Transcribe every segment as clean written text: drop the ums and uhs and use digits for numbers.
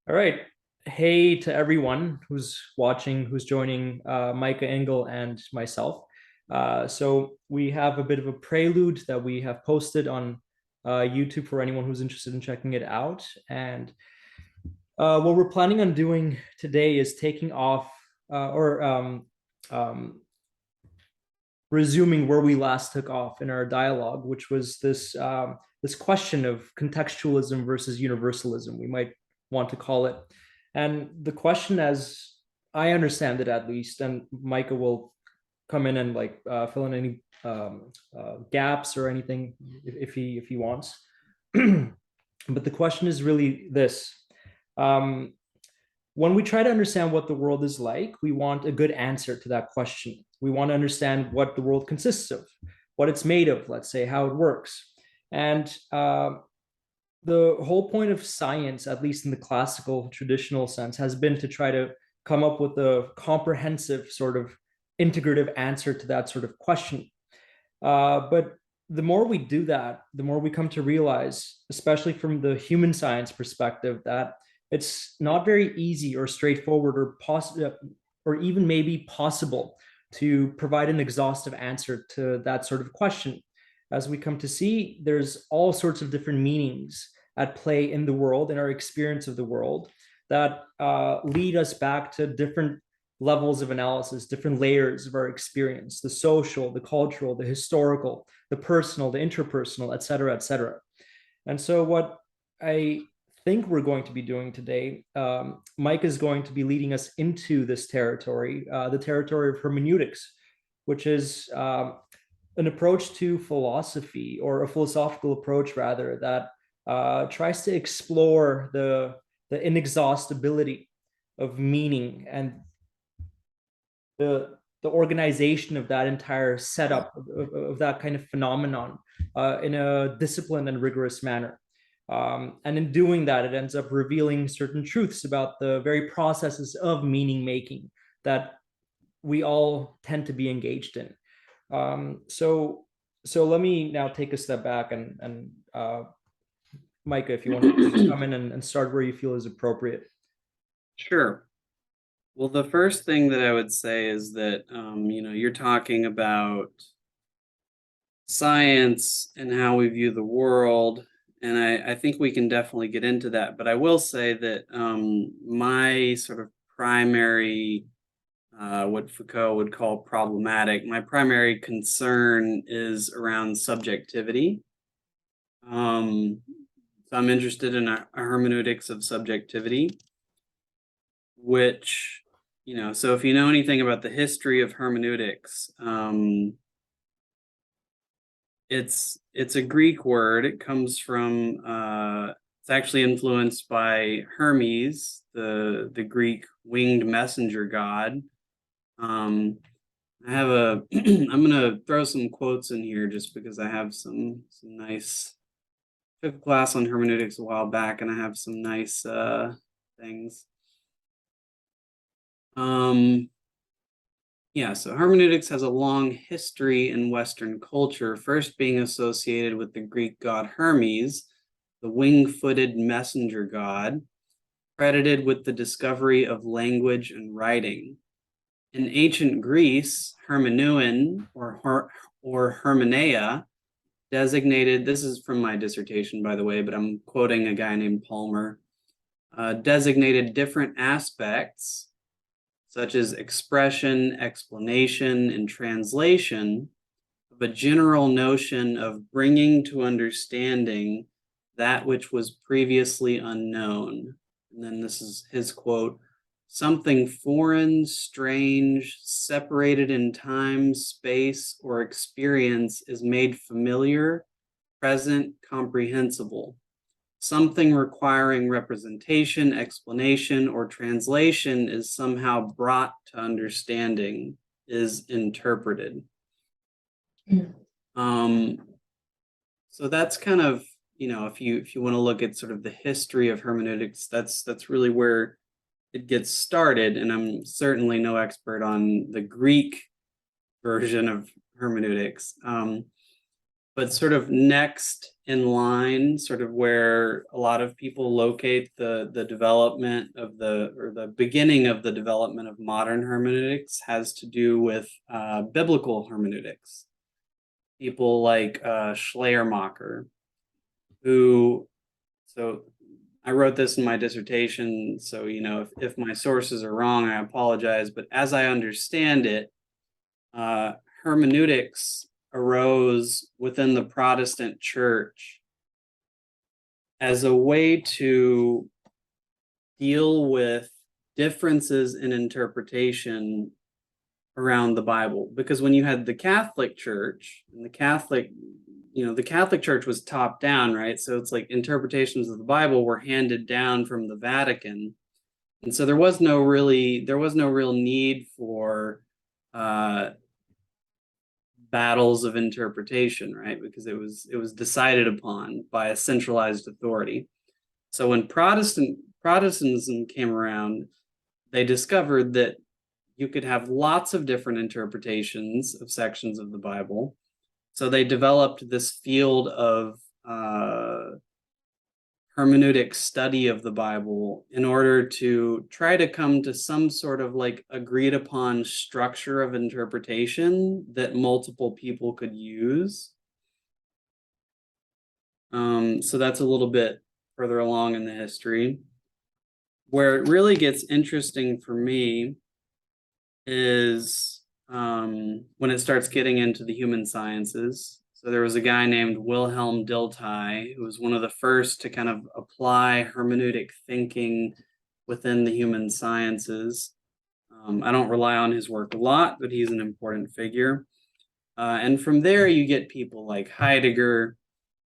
All right. Hey to everyone who's watching, who's joining Micah Engel and myself. So we have a bit of a prelude that we have posted on YouTube for anyone who's interested in checking it out. And what we're planning on doing today is taking off or um, resuming where we last took off in our dialogue, which was this question of contextualism versus universalism, we might want to call it. And the question, as I understand it at least, and Micah will come in and fill in any gaps or anything if he wants. But the question is really this. Um, when we try to understand what the world is like, we want a good answer to that question. We want to understand what the world consists of, what it's made of, let's say, how it works. And the whole point of science, at least in the classical traditional sense, has been to try to come up with a comprehensive sort of integrative answer to that sort of question. But the more we do that, the more we come to realize, especially from the human science perspective, that it's not very easy or straightforward or possible or even maybe possible to provide an exhaustive answer to that sort of question. As we come to see, there's all sorts of different meanings at play in the world, in our experience of the world, that lead us back to different levels of analysis, different layers of our experience, the social, the cultural, the historical, the personal, the interpersonal, et cetera, et cetera. And so what I think we're going to be doing today, Mike is going to be leading us into this territory, the territory of hermeneutics, which is an approach to philosophy, or a philosophical approach rather, that tries to explore the inexhaustibility of meaning and the organization of that entire setup of that kind of phenomenon in a disciplined and rigorous manner. And in doing that, it ends up revealing certain truths about the very processes of meaning making that we all tend to be engaged in. So let me now take a step back and Micah, if you want to come in and start where you feel is appropriate. Sure. Well, the first thing that I would say is that, you're talking about science and how we view the world. And I think we can definitely get into that. But I will say that my sort of primary, what Foucault would call problematic, my primary concern is around subjectivity. So I'm interested in a hermeneutics of subjectivity, which, so if you know anything about the history of hermeneutics, it's a Greek word. It comes from it's actually influenced by Hermes, the Greek winged messenger god. I have a I'm gonna throw some quotes in here just because I have some nice, took a class on hermeneutics a while back and I have some nice things. Yeah, so hermeneutics has a long history in Western culture, first being associated with the Greek god Hermes, the wing-footed messenger god, credited with the discovery of language and writing. In ancient Greece, hermeneuin or hermeneia designated, this is from my dissertation, by the way, but I'm quoting a guy named Palmer, designated different aspects such as expression, explanation, and translation of a general notion of bringing to understanding that which was previously unknown. And then this is his quote: something foreign, strange, separated in time, space, or experience is made familiar, present, comprehensible. Something requiring representation, explanation, or translation is somehow brought to understanding, is interpreted. So that's kind of, if you want to look at sort of the history of hermeneutics, that's really where it gets started. And I'm certainly no expert on the Greek version of hermeneutics. but sort of next in line, sort of where a lot of people locate the development of the beginning of the development of modern hermeneutics has to do with biblical hermeneutics. People like Schleiermacher, who, so I wrote this in my dissertation, so if my sources are wrong, I apologize, but as I understand it, hermeneutics arose within the Protestant church as a way to deal with differences in interpretation around the Bible. Because when you had the Catholic Church, and the Catholic Church was top down, right? So it's like interpretations of the Bible were handed down from the Vatican. And so there was no real need for battles of interpretation, right? Because it was decided upon by a centralized authority. So when Protestantism came around, they discovered that you could have lots of different interpretations of sections of the Bible. So they developed this field of hermeneutic study of the Bible in order to try to come to some sort of like agreed upon structure of interpretation that multiple people could use. So that's a little bit further along in the history. Where it really gets interesting for me is when it starts getting into the human sciences. So there was a guy named Wilhelm Dilthey, who was one of the first to kind of apply hermeneutic thinking within the human sciences. I don't rely on his work a lot, but he's an important figure. And from there, you get people like Heidegger,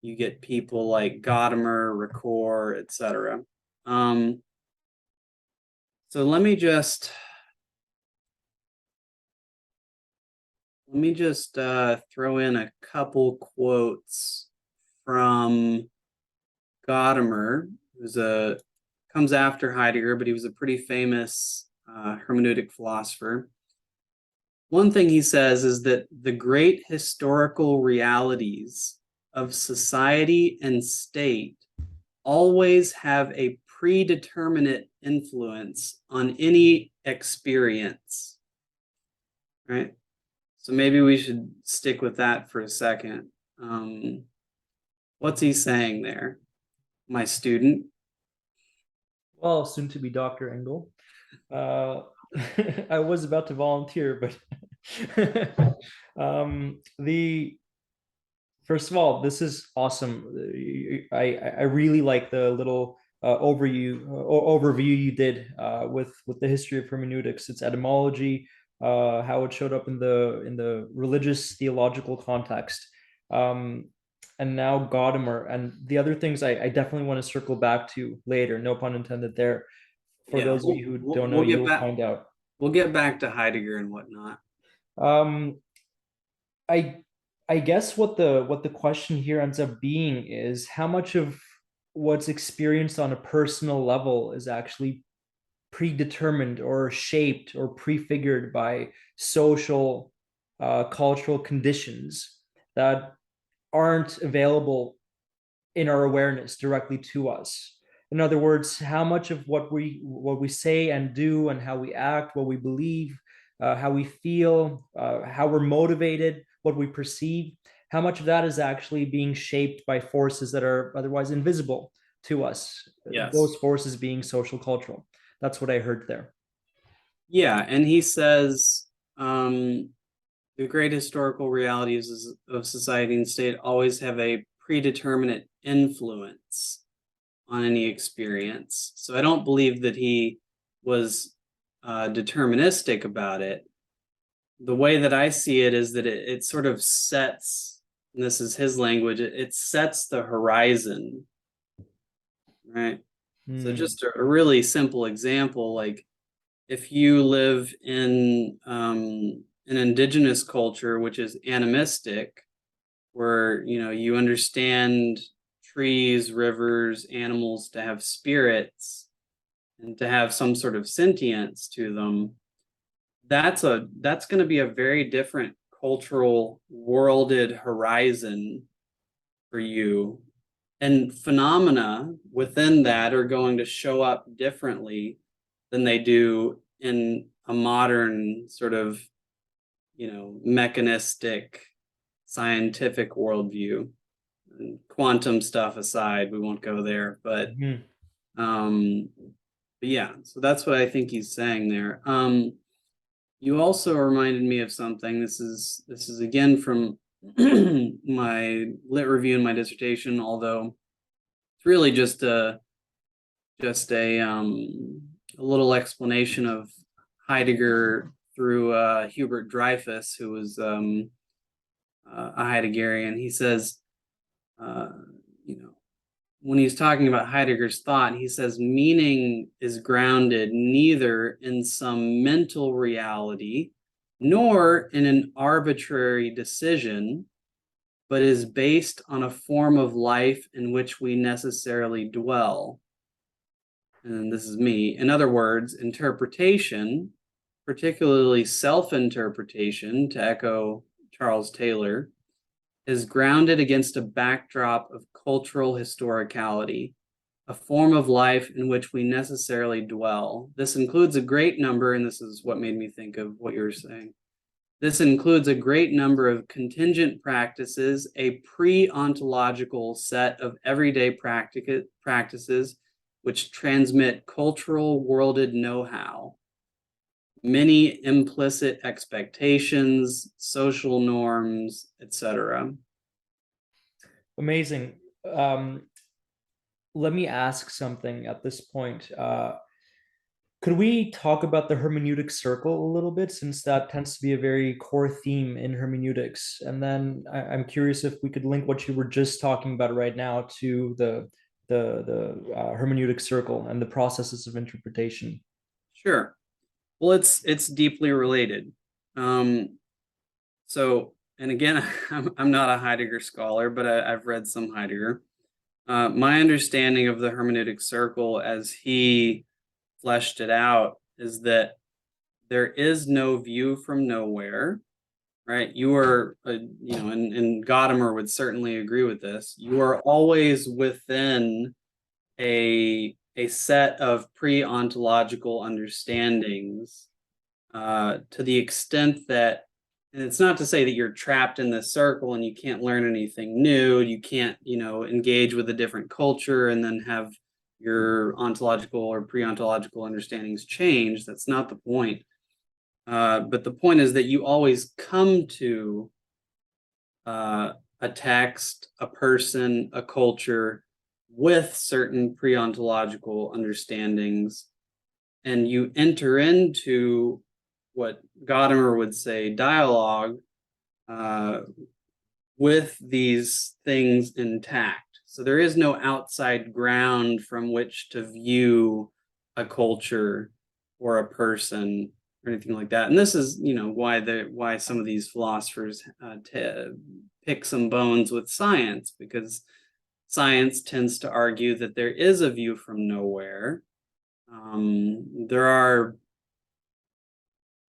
you get people like Gadamer, Ricoeur, etc. So let me just throw in a couple quotes from Gadamer, who's comes after Heidegger, but he was a pretty famous hermeneutic philosopher. One thing he says is that the great historical realities of society and state always have a predeterminate influence on any experience, right? So maybe we should stick with that for a second. What's he saying there, my student? Well, soon to be Dr. Engel. I was about to volunteer, but first of all, this is awesome. I really like the little overview you did with the history of hermeneutics, its etymology, how it showed up in the religious theological context, and now Gadamer and the other things I definitely want to circle back to later. No pun intended there. For those of you who don't know, you will find out. We'll get back to Heidegger and whatnot. I guess what the question here ends up being is how much of what's experienced on a personal level is actually predetermined or shaped or prefigured by social, cultural conditions that aren't available in our awareness directly to us. In other words, how much of what we say and do and how we act, what we believe, how we feel, how we're motivated, what we perceive, how much of that is actually being shaped by forces that are otherwise invisible to us. Yes. Those forces being social cultural. That's what I heard there. Yeah, and he says the great historical realities of society and state always have a predeterminate influence on any experience. So I don't believe that he was deterministic about it. The way that I see it is that it sort of sets, and this is his language, it sets the horizon, right? So just a really simple example, like if you live in an indigenous culture, which is animistic, where you understand trees, rivers, animals to have spirits and to have some sort of sentience to them, that's going to be a very different cultural worlded horizon for you. And phenomena within that are going to show up differently than they do in a modern sort of, mechanistic, scientific worldview. And quantum stuff aside, we won't go there, but yeah, so that's what I think he's saying there. You also reminded me of something. This is again from my lit review in my dissertation, although it's really just a little explanation of Heidegger through Hubert Dreyfus, who was a Heideggerian. He says, when he's talking about Heidegger's thought, he says meaning is grounded neither in some mental reality nor in an arbitrary decision, but is based on a form of life in which we necessarily dwell. And this is me. In other words, interpretation, particularly self-interpretation, to echo Charles Taylor, is grounded against a backdrop of cultural historicality, a form of life in which we necessarily dwell. This includes a great number, and this is what made me think of what you were saying. This includes a great number of contingent practices, a pre-ontological set of everyday practices which transmit cultural worlded know-how, many implicit expectations, social norms, etc. Amazing. Let me ask something at this point. Could we talk about the hermeneutic circle a little bit, since that tends to be a very core theme in hermeneutics? And then I'm curious if we could link what you were just talking about right now to the hermeneutic circle and the processes of interpretation. Sure. Well, it's deeply related. So, and again, I'm not a Heidegger scholar, but I've read some Heidegger. My understanding of the hermeneutic circle as he fleshed it out is that there is no view from nowhere, right? You are, and Gadamer would certainly agree with this. You are always within a set of pre-ontological understandings, to the extent that, and it's not to say that you're trapped in this circle and you can't learn anything new, you can't, engage with a different culture and then have your ontological or pre-ontological understandings change. That's not the point. But the point is that you always come to a text, a person, a culture with certain pre-ontological understandings, and you enter into what Gadamer would say dialogue with these things intact. So there is no outside ground from which to view a culture or a person or anything like that. And this is, why some of these philosophers pick some bones with science, because science tends to argue that there is a view from nowhere.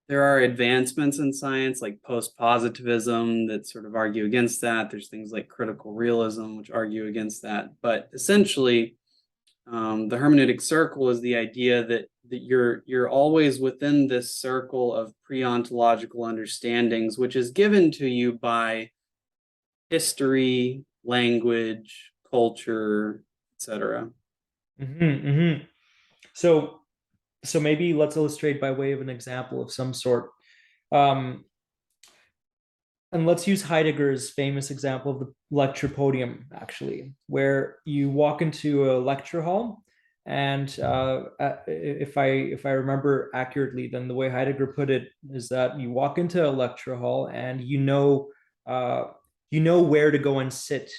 There are advancements in science like post-positivism that sort of argue against that. There's things like critical realism which argue against that. But essentially, the hermeneutic circle is the idea that you're always within this circle of pre-ontological understandings, which is given to you by history, language, culture, etc. So maybe let's illustrate by way of an example of some sort. And let's use Heidegger's famous example of the lecture podium, actually, where you walk into a lecture hall, and if I remember accurately, then the way Heidegger put it is that you walk into a lecture hall and where to go and sit.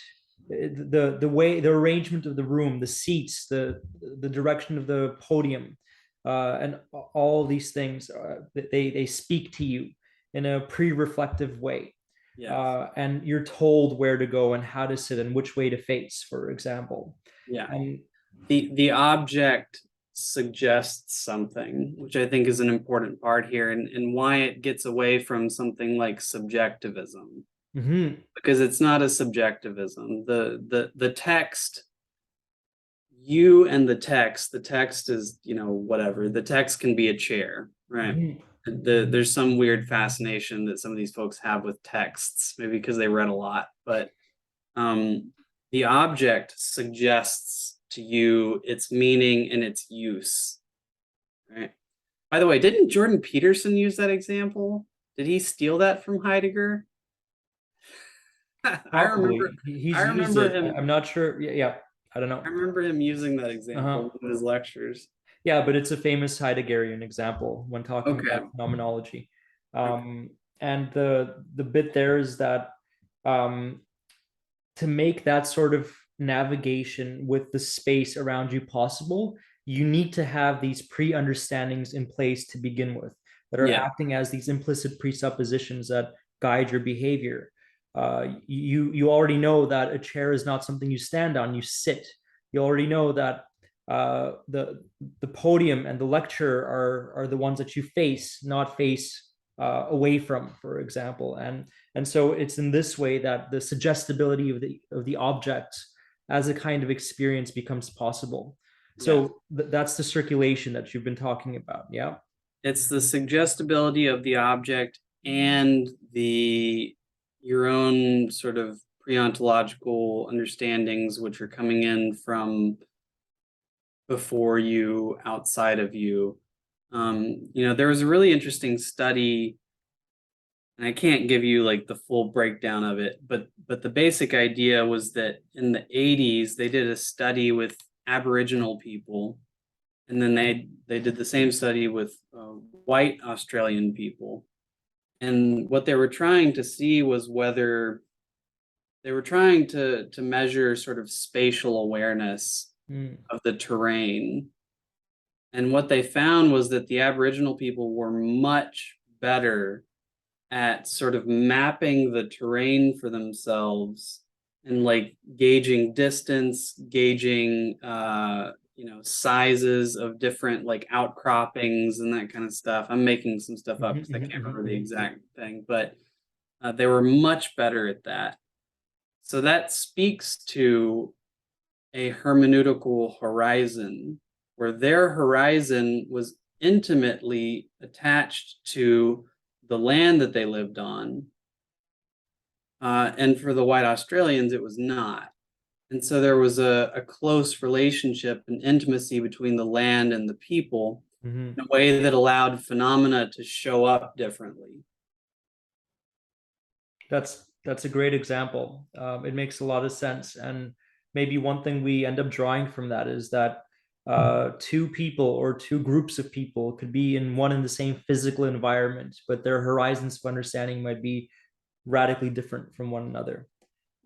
The arrangement of the room, the seats, the direction of the podium, and all these things, they speak to you in a pre-reflective way. Yes. And you're told where to go and how to sit and which way to face, for example. Yeah. And the object suggests something, which I think is an important part here, and why it gets away from something like subjectivism. because it's not a subjectivism. The text, you and the text is, whatever. The text can be a chair, right? There's some weird fascination that some of these folks have with texts, maybe because they read a lot, but the object suggests to you its meaning and its use, right? By the way, didn't Jordan Peterson use that example? Did he steal that from Heidegger? I remember Probably. He's I used remember it. him I'm not sure. Yeah, I don't know. I remember him using that Uh-huh. example in his lectures. Yeah, but it's a famous Heideggerian example when talking Okay. about phenomenology. Okay. And the bit there is that um, to make that sort of navigation with the space around you possible, you need to have these pre-understandings in place to begin with that are Yeah. acting as these implicit presuppositions that guide your behavior. You already know that a chair is not something you stand on, you sit. You already know that the podium and the lecture are the ones that you face, not face away from, for example. And so it's in this way that the suggestibility of the object as a kind of experience becomes possible. Yeah. So that's the circulation that you've been talking about. Yeah. It's the suggestibility of the object and your own sort of pre-ontological understandings, which are coming in from before you, outside of you. There was a really interesting study, and I can't give you like the full breakdown of it, but the basic idea was that in the 80s they did a study with Aboriginal people, and then they did the same study with white Australian people, and what they were trying to see was whether they were trying to measure sort of spatial awareness Mm. of the terrain. And what they found was that the Aboriginal people were much better at sort of mapping the terrain for themselves and like gauging distance, gauging sizes of different like outcroppings and that kind of stuff. I'm making some stuff up because I can't remember the exact thing, but they were much better at that. So that speaks to a hermeneutical horizon, where their horizon was intimately attached to the land that they lived on. And for the white Australians, it was not. And so there was a close relationship and intimacy between the land and the people in a way that allowed phenomena to show up differently. That's a great example. It makes a lot of sense, and maybe one thing we end up drawing from that is that two people or two groups of people could be in one and the same physical environment, but their horizons of understanding might be radically different from one another.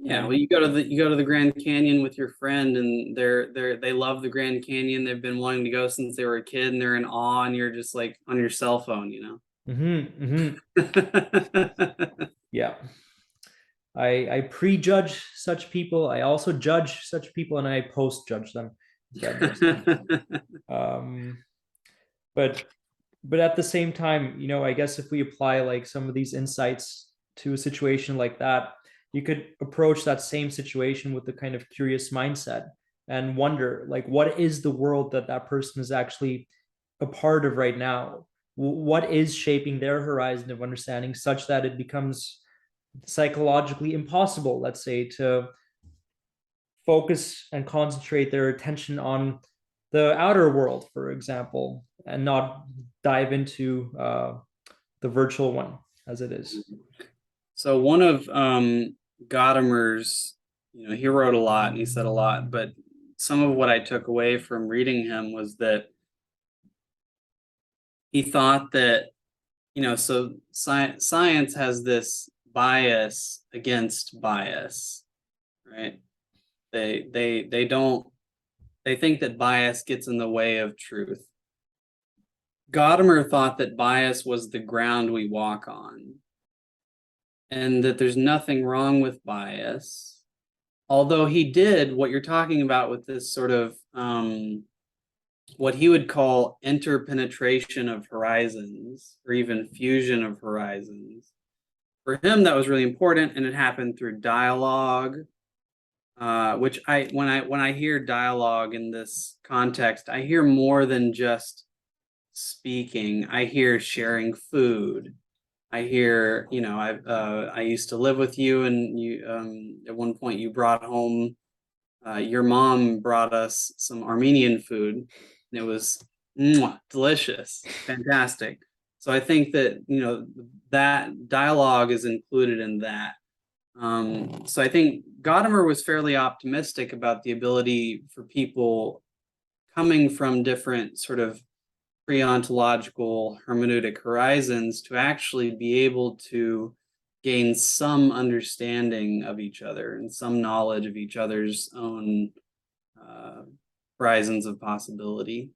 Yeah, And well, you go to the Grand Canyon with your friend, and they love the Grand Canyon. They've been wanting to go since they were a kid, and they're in awe, and you're just like on your cell phone, yeah, I prejudge such people. I also judge such people, and I post judge them. If that makes sense. Um, but at the same time, I guess if we apply like some of these insights to a situation like that, you could approach that same situation with a kind of curious mindset and wonder, like, what is the world that that person is actually a part of right now? What is shaping their horizon of understanding such that it becomes psychologically impossible, let's say, to focus and concentrate their attention on the outer world, for example, and not dive into the virtual one as it is. So one of Gadamer's, he wrote a lot and he said a lot, but some of what I took away from reading him was that he thought that, so science has this bias against bias, right? They don't, they think that bias gets in the way of truth. Gadamer thought that bias was the ground we walk on, and that there's nothing wrong with bias. Although he did what you're talking about with this sort of what he would call interpenetration of horizons, or even fusion of horizons. for him, that was really important, and it happened through dialogue. Which when I hear dialogue in this context, I hear more than just speaking. I hear sharing food. I hear, I used to live with you, and you at one point you brought home, your mom brought us some Armenian food, and it was delicious, fantastic. So I think that that dialogue is included in that. So I think Gadamer was fairly optimistic about the ability for people coming from different sort of pre-ontological hermeneutic horizons to actually be able to gain some understanding of each other and some knowledge of each other's own horizons of possibility.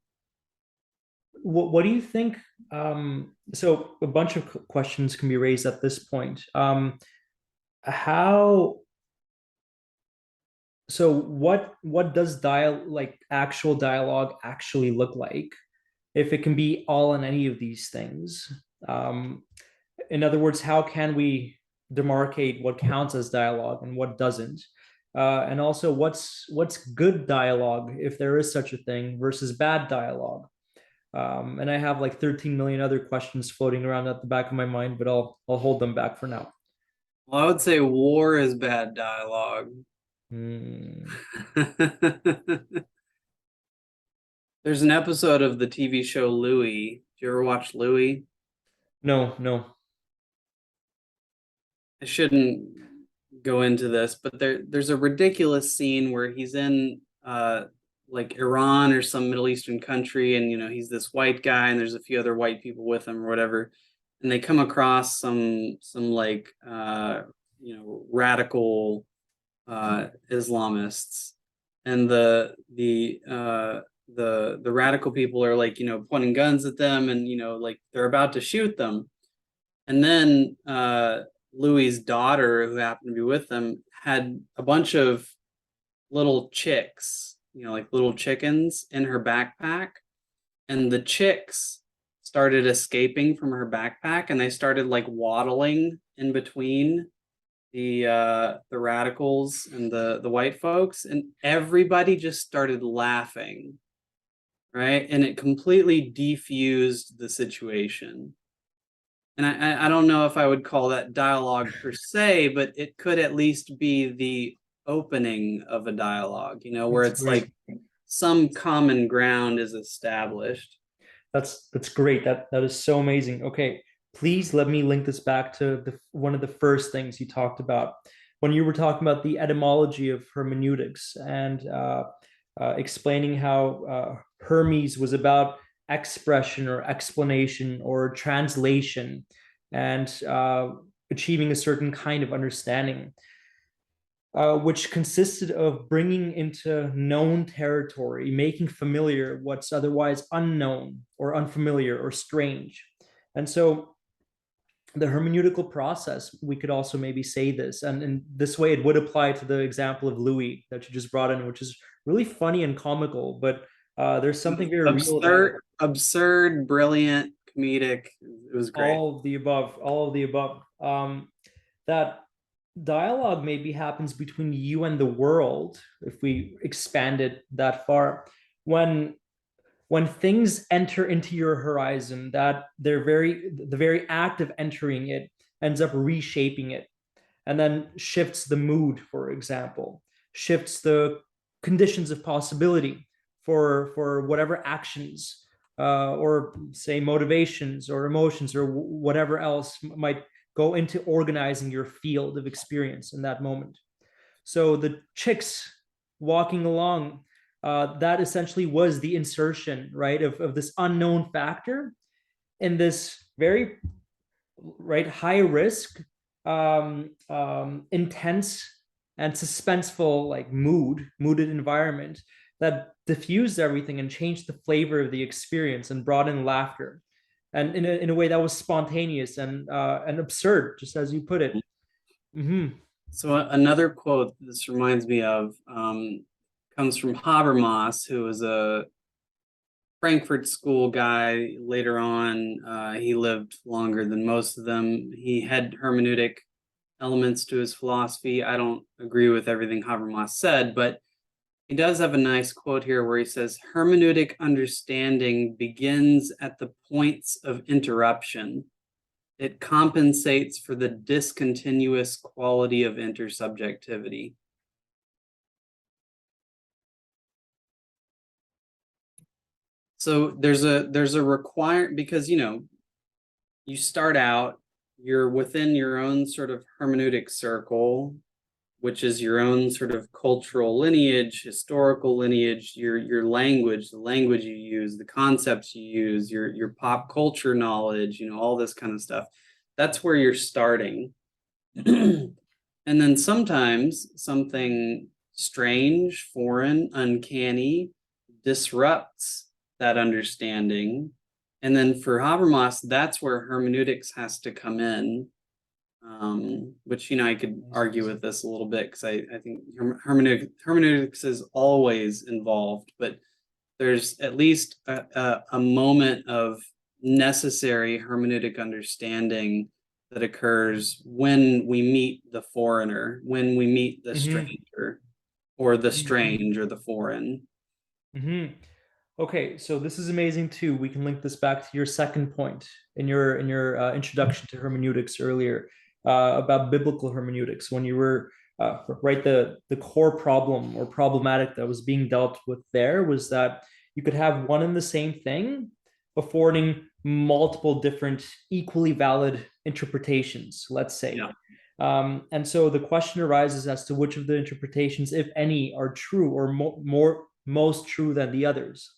What do you think? So a bunch of questions can be raised at this point. How so what does actual dialogue actually look like, if it can be all in any of these things? In other words, how can we demarcate what counts as dialogue and what doesn't? And also, what's good dialogue, if there is such a thing, versus bad dialogue? And I have like 13 million other questions floating around at the back of my mind, but I'll hold them back for now. Well, I would say war is bad dialogue. Hmm. There's an episode of the TV show Louie. Did you ever watch Louie? No, no. I shouldn't go into this, but there's a ridiculous scene where he's in like Iran or some Middle Eastern country, and he's this white guy, and there's a few other white people with him or whatever, and they come across some like radical Islamists, and the radical people are like pointing guns at them, and like they're about to shoot them, and then Louis's daughter, who happened to be with them, had a bunch of little chicks, like little chickens in her backpack, and the chicks started escaping from her backpack, and they started like waddling in between the radicals and the white folks, and everybody just started laughing, right? And it completely defused the situation. And I don't know if I would call that dialogue per se, but it could at least be the opening of a dialogue, where That's it's great. like some common ground is established. That's great. That is so amazing. Okay, please let me link this back to one of the first things you talked about when you were talking about the etymology of hermeneutics, and explaining how Hermes was about expression or explanation or translation, and achieving a certain kind of understanding, which consisted of bringing into known territory, making familiar what's otherwise unknown or unfamiliar or strange. And so the hermeneutical process, we could also maybe say this, and in this way it would apply to the example of Louis that you just brought in, which is really funny and comical, but there's something very real about it. Absurd, brilliant, comedic. It was great. All of the above, all of the above. That dialogue maybe happens between you and the world, if we expand it that far, when things enter into your horizon, that the very act of entering it ends up reshaping it, and then shifts the mood, for example, shifts the conditions of possibility for whatever actions, or say motivations or emotions or whatever else might go into organizing your field of experience in that moment. So the chicks walking along, that essentially was the insertion, right, of this unknown factor in this very right high risk, intense and suspenseful, like mooded environment that diffused everything and changed the flavor of the experience and brought in laughter, and in a way that was spontaneous and absurd, just as you put it. Mm-hmm. So another quote this reminds me of comes from Habermas, who was a Frankfurt School guy. Later on, he lived longer than most of them. He had hermeneutic elements to his philosophy. I don't agree with everything Habermas said, but he does have a nice quote here where he says, hermeneutic understanding begins at the points of interruption. It compensates for the discontinuous quality of intersubjectivity. So there's a requirement, because you start out, you're within your own sort of hermeneutic circle, which is your own sort of cultural lineage, historical lineage, your language, the language you use, the concepts you use, your pop culture knowledge, all this kind of stuff. That's where you're starting. And then sometimes something strange, foreign, uncanny disrupts that understanding. And then for Habermas, that's where hermeneutics has to come in. Which I could argue with this a little bit, because I think hermeneutics is always involved, but there's at least a moment of necessary hermeneutic understanding that occurs when we meet the foreigner, when we meet the stranger, or the strange, or the foreign. Okay, so this is amazing too. We can link this back to your second point in your introduction to hermeneutics earlier, about biblical hermeneutics, when you were right, the core problem or problematic that was being dealt with there was that you could have one and the same thing affording multiple different equally valid interpretations, let's say. Yeah. And so the question arises as to which of the interpretations, if any, are true or most true than the others.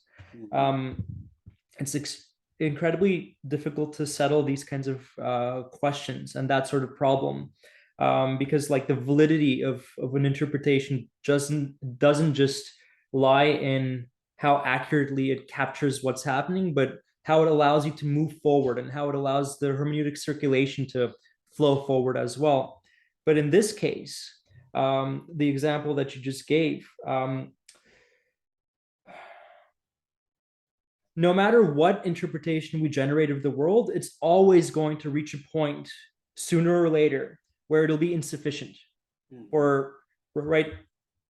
It's incredibly difficult to settle these kinds of questions and that sort of problem, because like the validity of an interpretation doesn't just lie in how accurately it captures what's happening, but how it allows you to move forward and how it allows the hermeneutic circulation to flow forward as well. But in this case, the example that you just gave, no matter what interpretation we generate of the world, it's always going to reach a point sooner or later where it'll be insufficient, or right,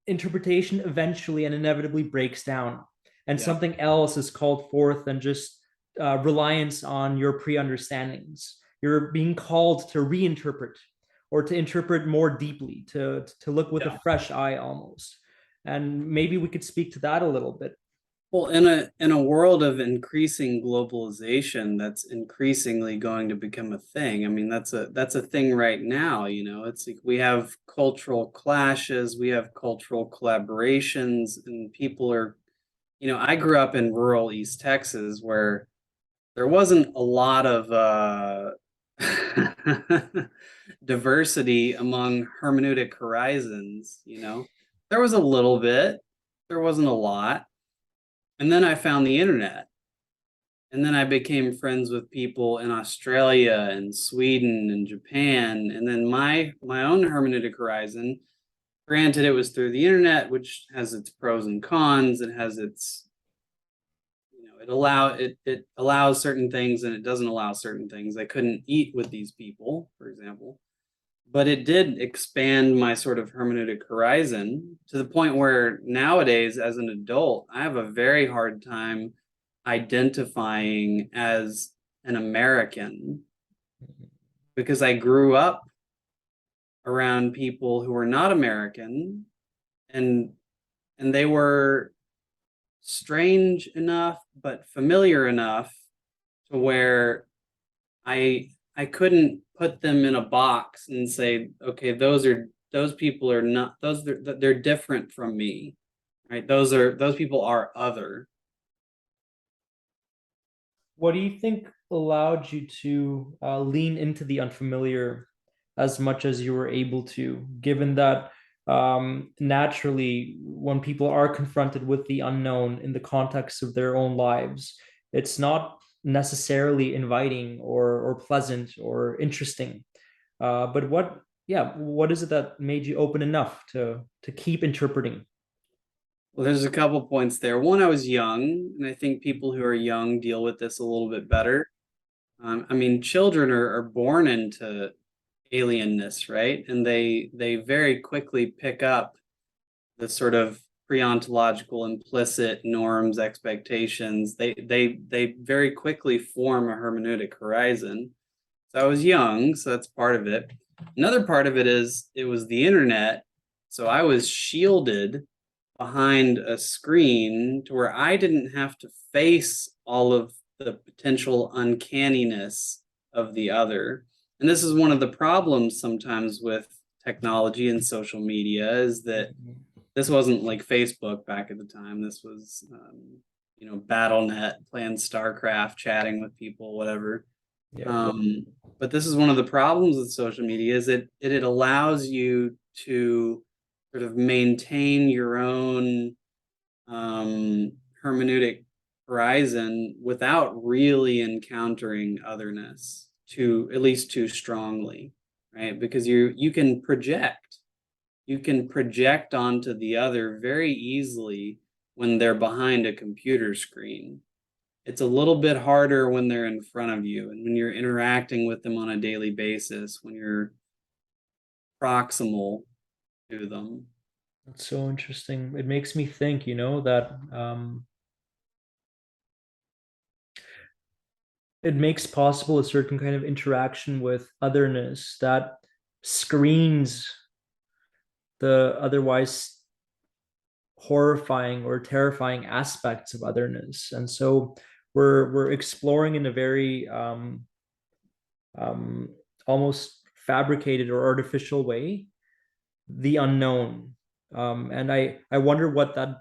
interpretation eventually and inevitably breaks down, and something else is called forth than just reliance on your pre-understandings. You're being called to reinterpret, or to interpret more deeply, to look with a fresh eye almost. And maybe we could speak to that a little bit. Well, in a world of increasing globalization, that's increasingly going to become a thing. I mean, that's a thing right now. It's like we have cultural clashes, we have cultural collaborations, and people are, I grew up in rural East Texas, where there wasn't a lot of diversity among hermeneutic horizons. There was a little bit, there wasn't a lot. And then I found the internet. And then I became friends with people in Australia and Sweden and Japan. And then my own hermeneutic horizon, granted, it was through the internet, which has its pros and cons. It has its, it allows certain things and it doesn't allow certain things. I couldn't eat with these people, for example. But it did expand my sort of hermeneutic horizon to the point where nowadays, as an adult, I have a very hard time identifying as an American, because I grew up around people who were not American, and they were strange enough but familiar enough to where I couldn't put them in a box and say, okay, those people are not, they're different from me, right? Those people are other. What do you think allowed you to lean into the unfamiliar as much as you were able to, given that naturally, when people are confronted with the unknown in the context of their own lives, it's not necessarily inviting or pleasant or interesting. But what is it that made you open enough to keep interpreting? Well, there's a couple points there. One, I was young, and I think people who are young deal with this a little bit better. I mean, children are born into alienness, right? And they very quickly pick up the sort of pre-ontological implicit norms, expectations. They very quickly form a hermeneutic horizon. So I was young, so that's part of it. Another part of it is it was the internet, so I was shielded behind a screen to where I didn't have to face all of the potential uncanniness of the other. And this is one of the problems sometimes with technology and social media, is that this wasn't like Facebook back at the time. This was, BattleNet, playing StarCraft, chatting with people, whatever. Yeah. But this is one of the problems with social media, is it allows you to sort of maintain your own hermeneutic horizon without really encountering otherness too, at least too strongly, right? Because you can project onto the other very easily when they're behind a computer screen. It's a little bit harder when they're in front of you and when you're interacting with them on a daily basis, when you're proximal to them. That's so interesting. It makes me think, that it makes possible a certain kind of interaction with otherness that screens the otherwise horrifying or terrifying aspects of otherness. And so we're exploring in a very um, almost fabricated or artificial way the unknown. And I wonder what that,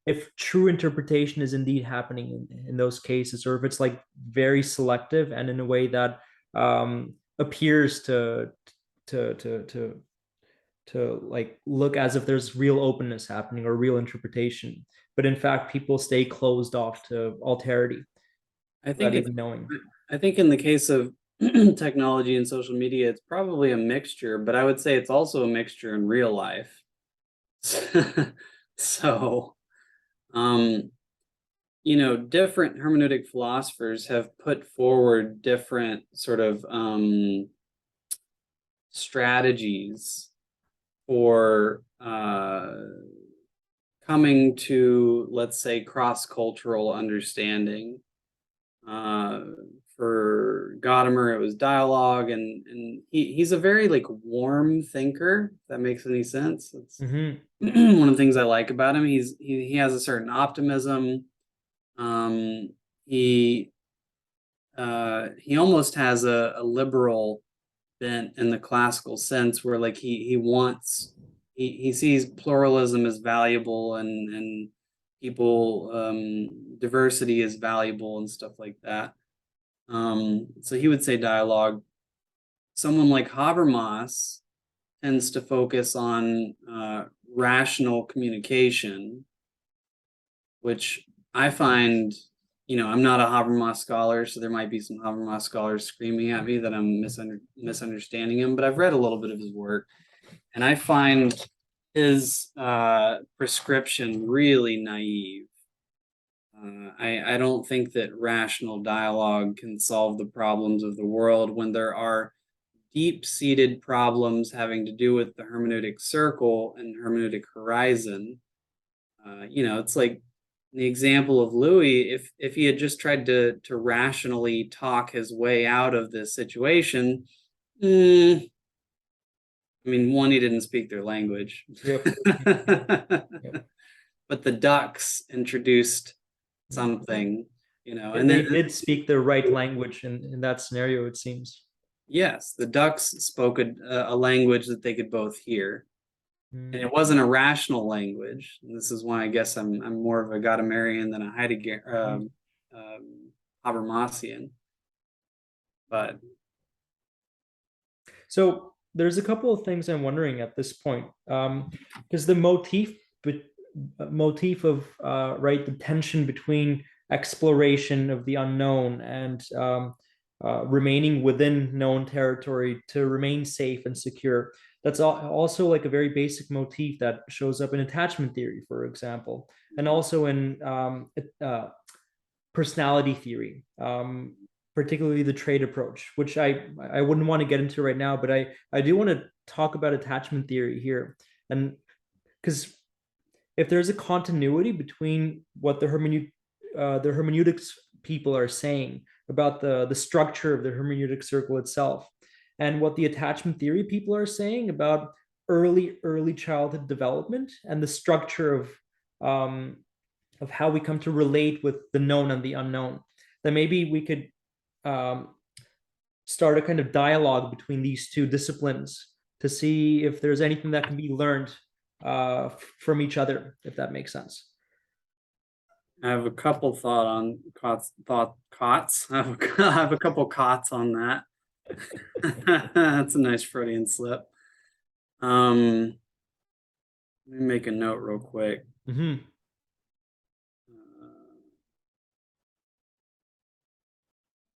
if true interpretation is indeed happening in those cases, or if it's like very selective and in a way that appears to to to to like look as if there's real openness happening or real interpretation, but in fact people stay closed off to alterity I without think it's even knowing. I think in the case of technology and social media, it's probably a mixture, but I would say it's also a mixture in real life. So, um, different hermeneutic philosophers have put forward different sort of strategies for coming to, let's say, cross-cultural understanding. For Gadamer, it was dialogue, and he's a very like warm thinker, if that makes any sense. It's one of the things I like about him. He has a certain optimism. He he almost has a liberal bent in the classical sense, where like he sees pluralism as valuable, and people diversity is valuable and stuff like that. So he would say dialogue. Someone like Habermas tends to focus on rational communication, which I find, I'm not a Habermas scholar, so there might be some Habermas scholars screaming at me that I'm misunderstanding him, but I've read a little bit of his work, and I find his prescription really naive. I don't think that rational dialogue can solve the problems of the world when there are deep-seated problems having to do with the hermeneutic circle and hermeneutic horizon. It's like the example of Louis. If he had just tried to rationally talk his way out of this situation, I mean, one, he didn't speak their language. Yep. Yep. But the ducks introduced something, And they did speak the right language in that scenario, it seems. Yes, the ducks spoke a language that they could both hear, and Mm. it wasn't a rational language. And this is why I guess I'm more of a Gadamerian than a Heidegger Habermasian. But So there's a couple of things I'm wondering at this point, because the motif of right, the tension between exploration of the unknown and remaining within known territory to remain safe and secure. That's also like a very basic motif that shows up in attachment theory, for example, and also in personality theory, particularly the trait approach, which I wouldn't want to get into right now, but I do want to talk about attachment theory here, and because if there's a continuity between what the hermeneutics people are saying about the structure of the hermeneutic circle itself, and what the attachment theory people are saying about early childhood development and the structure of how we come to relate with the known and the unknown, then maybe we could um, start a kind of dialogue between these two disciplines to see if there's anything that can be learned from each other, if that makes sense. I have a couple thought on cots. I have a couple cots on that. That's a nice Freudian slip. Let me make a note real quick. Mm-hmm.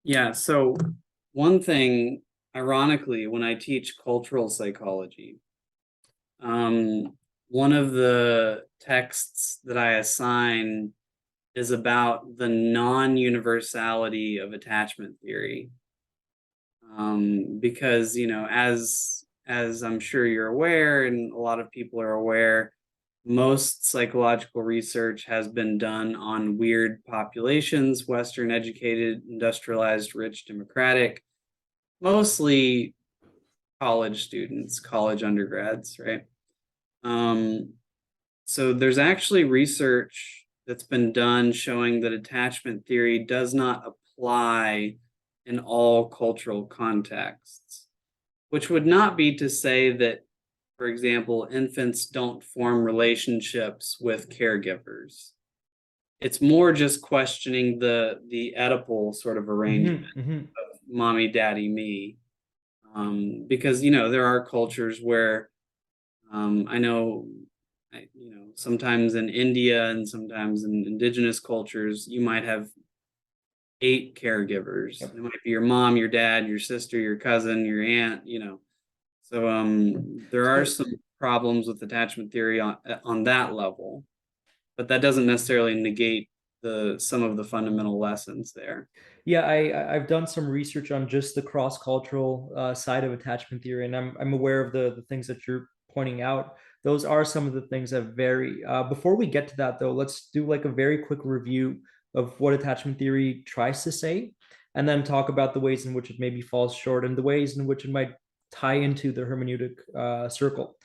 Yeah, so one thing, ironically, when I teach cultural psychology, one of the texts that I assign is about the non-universality of attachment theory. Because, as I'm sure you're aware, and a lot of people are aware, most psychological research has been done on weird populations, Western educated, industrialized, rich, democratic, mostly college students, college undergrads, right? So there's actually research that's been done showing that attachment theory does not apply in all cultural contexts, which would not be to say that, for example, infants don't form relationships with caregivers. It's more just questioning the Oedipal sort of arrangement of mommy, daddy, me. Because, there are cultures where I know, sometimes in India and sometimes in indigenous cultures, you might have 8 caregivers. It might be your mom, your dad, your sister, your cousin, your aunt, So there are some problems with attachment theory on that level, but that doesn't necessarily negate some of the fundamental lessons there. Yeah, I've done some research on just the cross-cultural side of attachment theory, and I'm aware of the things that you're pointing out. Those are some of the things that vary. Before we get to that, though, let's do like a very quick review of what attachment theory tries to say, and then talk about the ways in which it maybe falls short and the ways in which it might tie into the hermeneutic circle.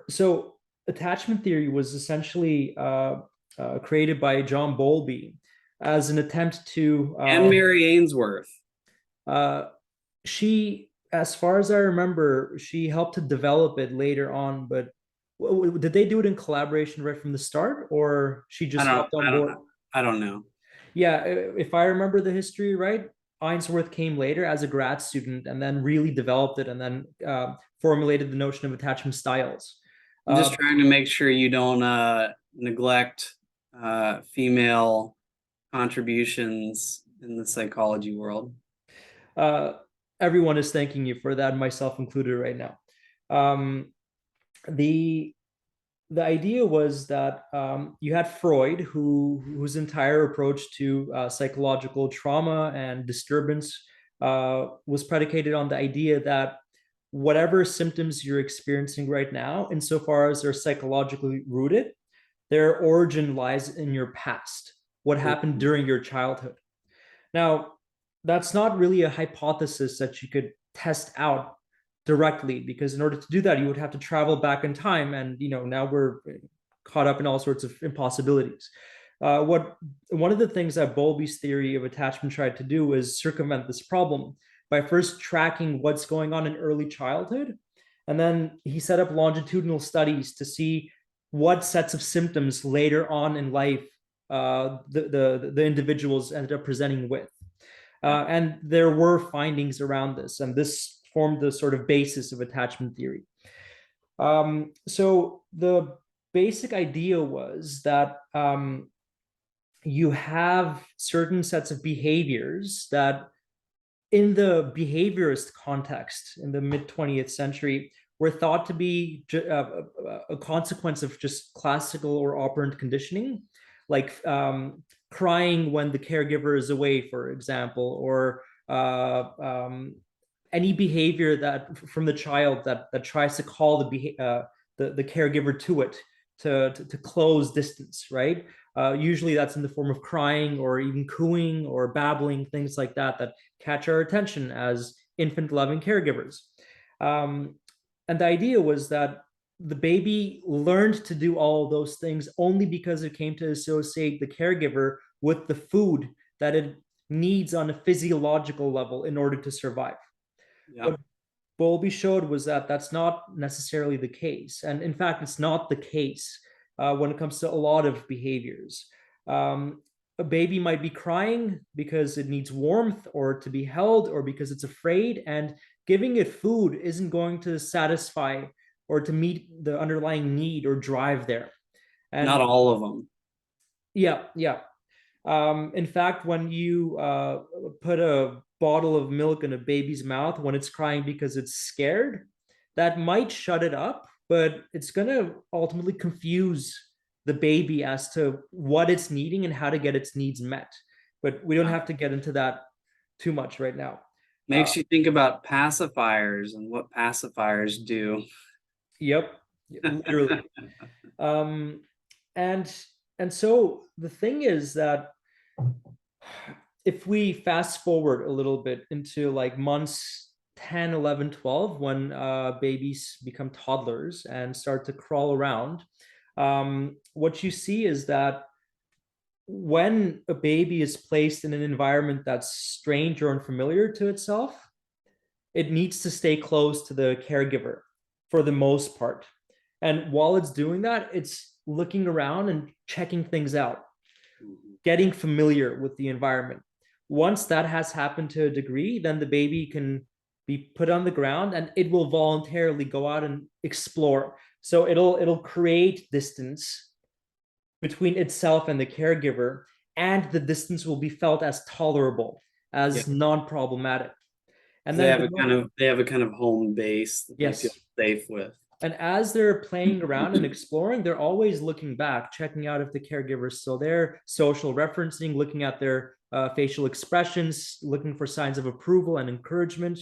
So attachment theory was essentially created by John Bowlby as an attempt to and Mary Ainsworth. She, as far as I remember, she helped to develop it later on, but did they do it in collaboration right from the start, or she just hopped on board? I don't know. Yeah, if I remember the history right, Ainsworth came later as a grad student and then really developed it and then formulated the notion of attachment styles. I'm just trying to make sure you don't neglect female contributions in the psychology world. Everyone is thanking you for that, myself included right now. The idea was that you had Freud, whose entire approach to psychological trauma and disturbance was predicated on the idea that whatever symptoms you're experiencing right now, insofar as they're psychologically rooted, their origin lies in your past, what happened during your childhood. Now, that's not really a hypothesis that you could test out directly, because in order to do that, you would have to travel back in time. And, now we're caught up in all sorts of impossibilities. One of the things that Bowlby's theory of attachment tried to do is circumvent this problem by first tracking what's going on in early childhood. And then he set up longitudinal studies to see what sets of symptoms later on in life the individuals ended up presenting with. And there were findings around this, and this formed the sort of basis of attachment theory. So the basic idea was that you have certain sets of behaviors that in the behaviorist context in the mid 20th century were thought to be a consequence of just classical or operant conditioning, like crying when the caregiver is away, for example, or any behavior that from the child that tries to call the caregiver to it to close distance, right? Usually that's in the form of crying or even cooing or babbling, things like that catch our attention as infant loving caregivers. And the idea was that the baby learned to do all those things only because it came to associate the caregiver with the food that it needs on a physiological level in order to survive. Yeah. What Bowlby showed was that that's not necessarily the case. And in fact, it's not the case when it comes to a lot of behaviors. A baby might be crying because it needs warmth or to be held or because it's afraid, and giving it food isn't going to satisfy or to meet the underlying need or drive there. And Not all of them. yeah, yeah. In fact, when you put a bottle of milk in a baby's mouth when it's crying because it's scared, that might shut it up, but it's going to ultimately confuse the baby as to what it's needing and how to get its needs met. But we don't Yeah. have to get into that too much right now. Makes you think about pacifiers and what pacifiers do. Yep, literally. Um, and and so the thing is that if we fast forward a little bit into like months 10, 11, 12, when babies become toddlers and start to crawl around, what you see is that when a baby is placed in an environment that's strange or unfamiliar to itself, it needs to stay close to the caregiver for the most part. And while it's doing that, it's looking around and checking things out, getting familiar with the environment. Once that has happened to a degree, then the baby can be put on the ground and it will voluntarily go out and explore. So it'll create distance between itself and the caregiver, and the distance will be felt as tolerable, Yeah. as non-problematic. And They then have a kind of home base that they feel yes. safe with. And as they're playing around and exploring, they're always looking back, checking out if the caregiver's still there, social referencing, looking at their facial expressions, looking for signs of approval and encouragement.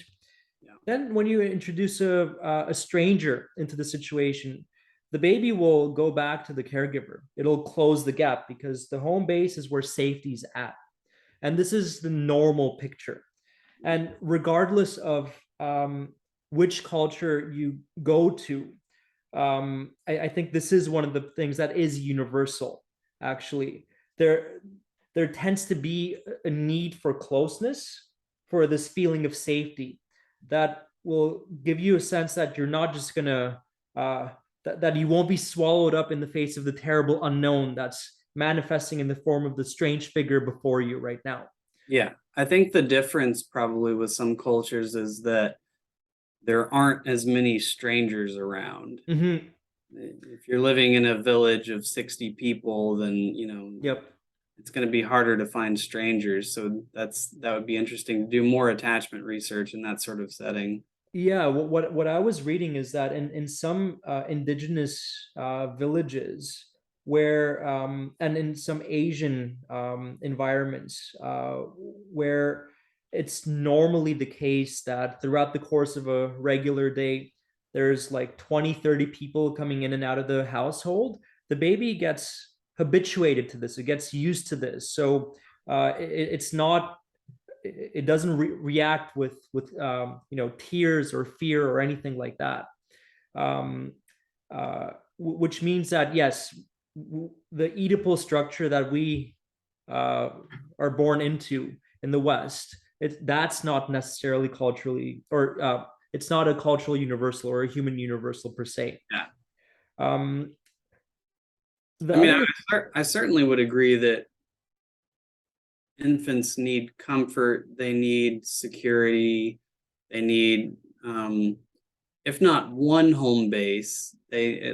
Yeah. Then, when you introduce a stranger into the situation, the baby will go back to the caregiver. It'll close the gap because the home base is where safety's at. And this is the normal picture. And regardless of which culture you go to, I think this is one of the things that is universal, actually. There tends to be a need for closeness, for this feeling of safety that will give you a sense that you're not just going to, that you won't be swallowed up in the face of the terrible unknown that's manifesting in the form of the strange figure before you right now. Yeah. I think the difference probably with some cultures is that there aren't as many strangers around. Mm-hmm. If you're living in a village of 60 people, then, Yep. it's going to be harder to find strangers. So that would be interesting to do more attachment research in that sort of setting. Yeah, what I was reading is that in some indigenous villages where and in some Asian environments where it's normally the case that throughout the course of a regular day there's like 20, 30 people coming in and out of the household, the baby gets habituated to this, it gets used to this. So it's not, it doesn't react with tears or fear or anything like that, um, which means that yes, the Oedipal structure that we are born into in the West, that's not necessarily culturally, or it's not a cultural universal or a human universal per se. Yeah. um, I certainly would agree that infants need comfort, they need security, they need, if not one home base, they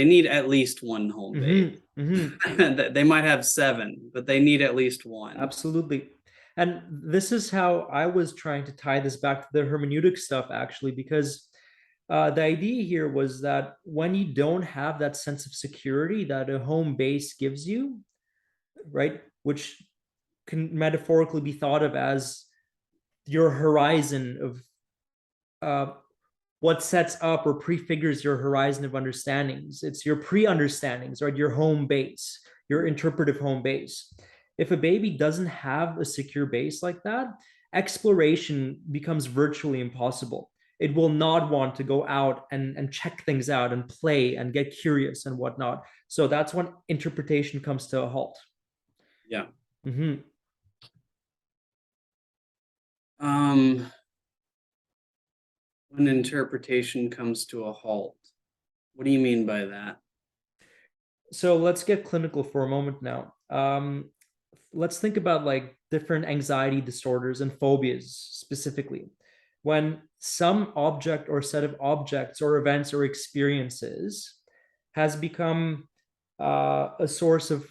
need at least one home base. Mm-hmm, mm-hmm. They might have 7, but they need at least one. Absolutely. And this is how I was trying to tie this back to the hermeneutic stuff, actually, because the idea here was that when you don't have that sense of security that a home base gives you, right, which can metaphorically be thought of as your horizon of what sets up or prefigures your horizon of understandings. It's your pre-understandings, right? Your home base, your interpretive home base. If a baby doesn't have a secure base like that, exploration becomes virtually impossible. It will not want to go out and check things out and play and get curious and whatnot. So that's when interpretation comes to a halt. Yeah. Mm-hmm. When interpretation comes to a halt, what do you mean by that? So let's get clinical for a moment now. Let's think about like different anxiety disorders and phobias specifically. When some object or set of objects or events or experiences has become a source of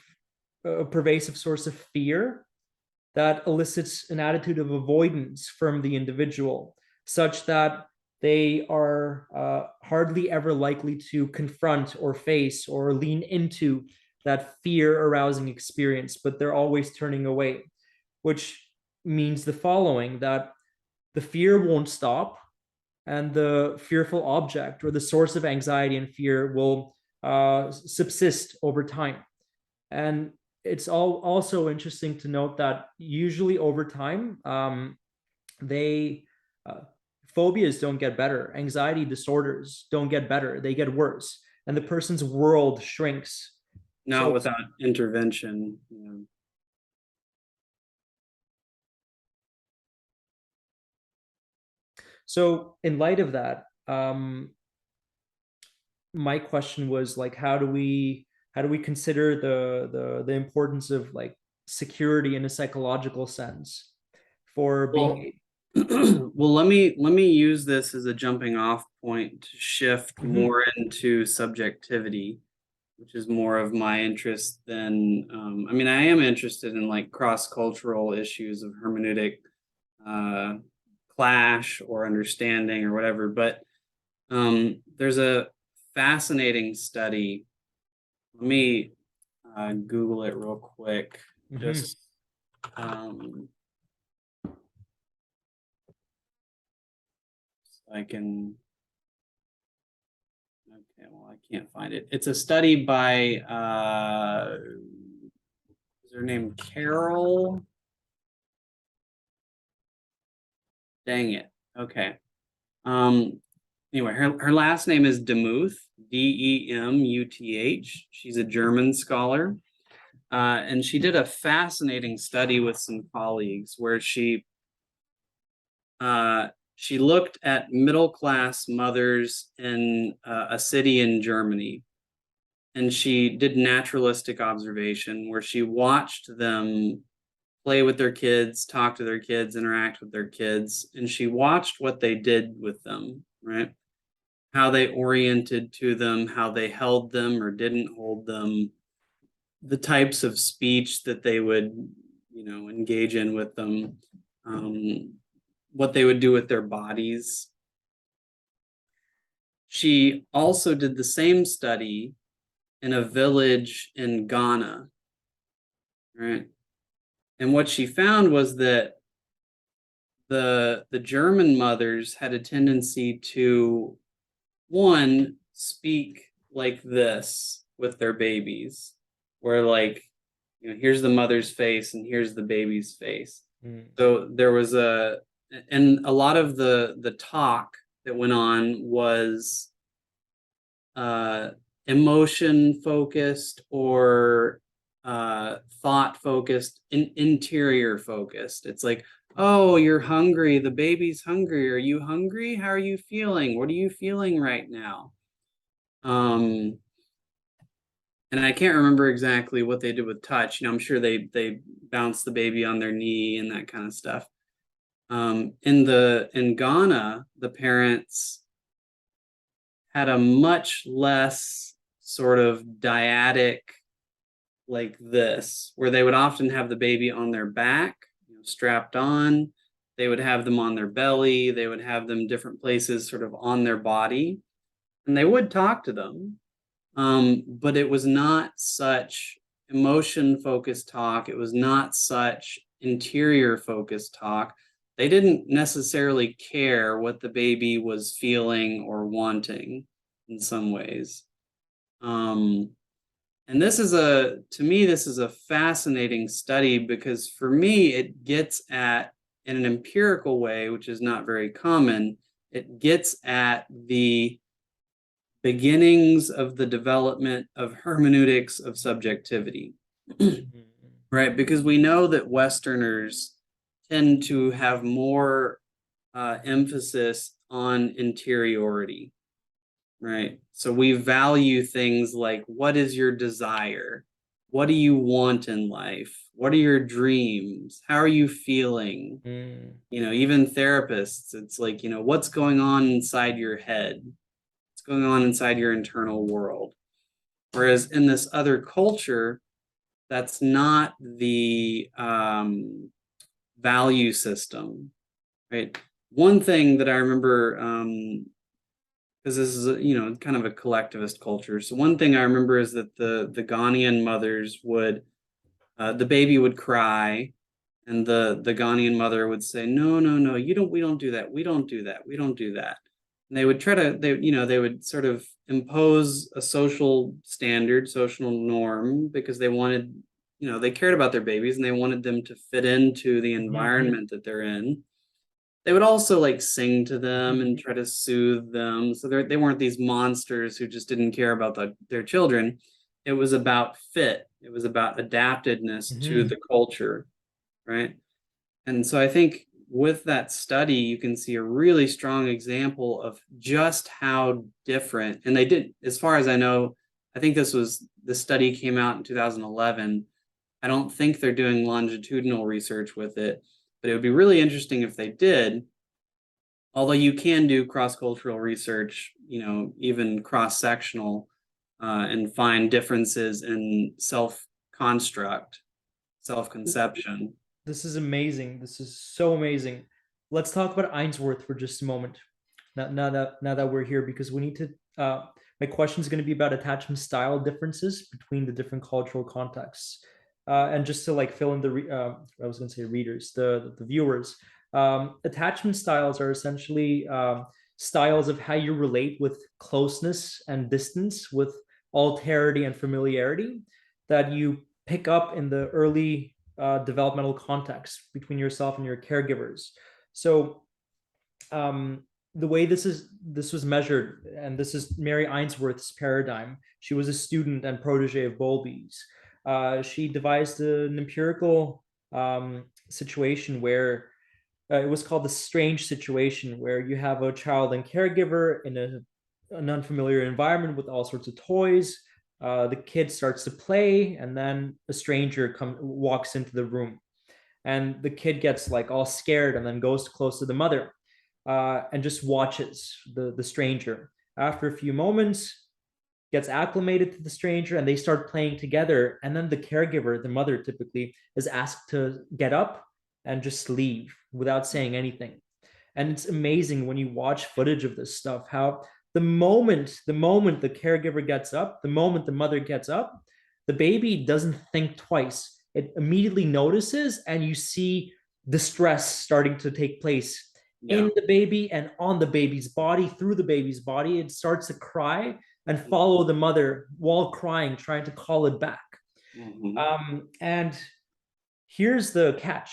a pervasive source of fear that elicits an attitude of avoidance from the individual, such that they are hardly ever likely to confront or face or lean into that fear arousing experience, but they're always turning away, which means the following: that the fear won't stop, and the fearful object or the source of anxiety and fear will subsist over time. And it's all also interesting to note that usually over time, they uh, phobias don't get better, anxiety disorders don't get better, they get worse, and the person's world shrinks. Not So without intervention. Yeah. so in light of that, my question was like, how do we consider the importance of like security in a psychological sense for Well, being. well, let me use this as a jumping off point to shift Mhm. more into subjectivity, which is more of my interest than I mean, I am interested in like cross-cultural issues of hermeneutic uh, clash or understanding or whatever, but there's a fascinating study. Let me Google it real quick, Mhm. just um, so I can. Okay, well, I can't find it. It's a study by is her name Carol? Dang it. Okay. Um, anyway, her last name is Demuth, Demuth. She's a German scholar. And she did a fascinating study with some colleagues where she looked at middle class mothers in a city in Germany, and she did naturalistic observation where she watched them play with their kids, talk to their kids, interact with their kids, and she watched what they did with them, right? How they oriented to them, how they held them or didn't hold them, the types of speech that they would, engage in with them, what they would do with their bodies. She also did the same study in a village in Ghana, right? And what she found was that the German mothers had a tendency to, one, speak like this with their babies, where like, here's the mother's face and here's the baby's face. Mm. So there was and a lot of the talk that went on was uh, emotion focused or thought focused, interior focused. It's like, oh, you're hungry. The baby's hungry. Are you hungry? How are you feeling? What are you feeling right now? Um, and I can't remember exactly what they did with touch. I'm sure they bounced the baby on their knee and that kind of stuff. In Ghana, the parents had a much less sort of dyadic like this, where they would often have the baby on their back, strapped on. They would have them on their belly. They would have them different places sort of on their body. And they would talk to them. But it was not such emotion-focused talk. It was not such interior-focused talk. They didn't necessarily care what the baby was feeling or wanting in some ways. And to me, this is a fascinating study because for me, it gets at, in an empirical way, which is not very common, it gets at the beginnings of the development of hermeneutics of subjectivity, right? Because we know that Westerners tend to have more emphasis on interiority, right? So we value things like, what is your desire? What do you want in life? What are your dreams? How are you feeling? Even therapists, it's like, what's going on inside your head? What's going on inside your internal world? Whereas in this other culture, that's not the value system, right? One thing that I remember, because this is kind of a collectivist culture. So one thing I remember is that the Ghanaian mothers would, the baby would cry, and the Ghanaian mother would say, no, we don't do that. We don't do that. We don't do that. And they would they would sort of impose a social standard, social norm, because they wanted, they cared about their babies and they wanted them to fit into the environment that they're in. They would also like sing to them and try to soothe them. So they weren't these monsters who just didn't care about their children. It was about fit. It was about adaptedness to the culture, right? And so I think with that study, you can see a really strong example of just how different, and they did, as far as I know, I think the study came out in 2011. I don't think they're doing longitudinal research with it, but it would be really interesting if they did. Although you can do cross-cultural research, even cross-sectional, and find differences in self-construct, self-conception. This is amazing. This is so amazing. Let's talk about Ainsworth for just a moment. Now that we're here, because we need to. My question is going to be about attachment style differences between the different cultural contexts, and just to like fill in I was going to say readers, the viewers. Attachment styles are essentially styles of how you relate with closeness and distance, with alterity and familiarity that you pick up in the early developmental context between yourself and your caregivers. So the way this was measured, and this is Mary Ainsworth's paradigm. She was a student and protege of Bowlby's. She devised an empirical situation where it was called the strange situation, where you have a child and caregiver in an unfamiliar environment with all sorts of toys. The kid starts to play, and then a stranger walks into the room, and the kid gets like all scared and then goes close to the mother, and just watches the stranger. After a few moments, gets acclimated to the stranger, and they start playing together. And then the caregiver, the mother typically, is asked to get up and just leave without saying anything. And it's amazing when you watch footage of this stuff, how the moment the caregiver gets up, the moment the mother gets up, the baby doesn't think twice. It immediately notices, and you see distress starting to take place in the baby and on the baby's body, through the baby's body. It starts to cry and follow the mother while crying, trying to call it back. And here's the catch.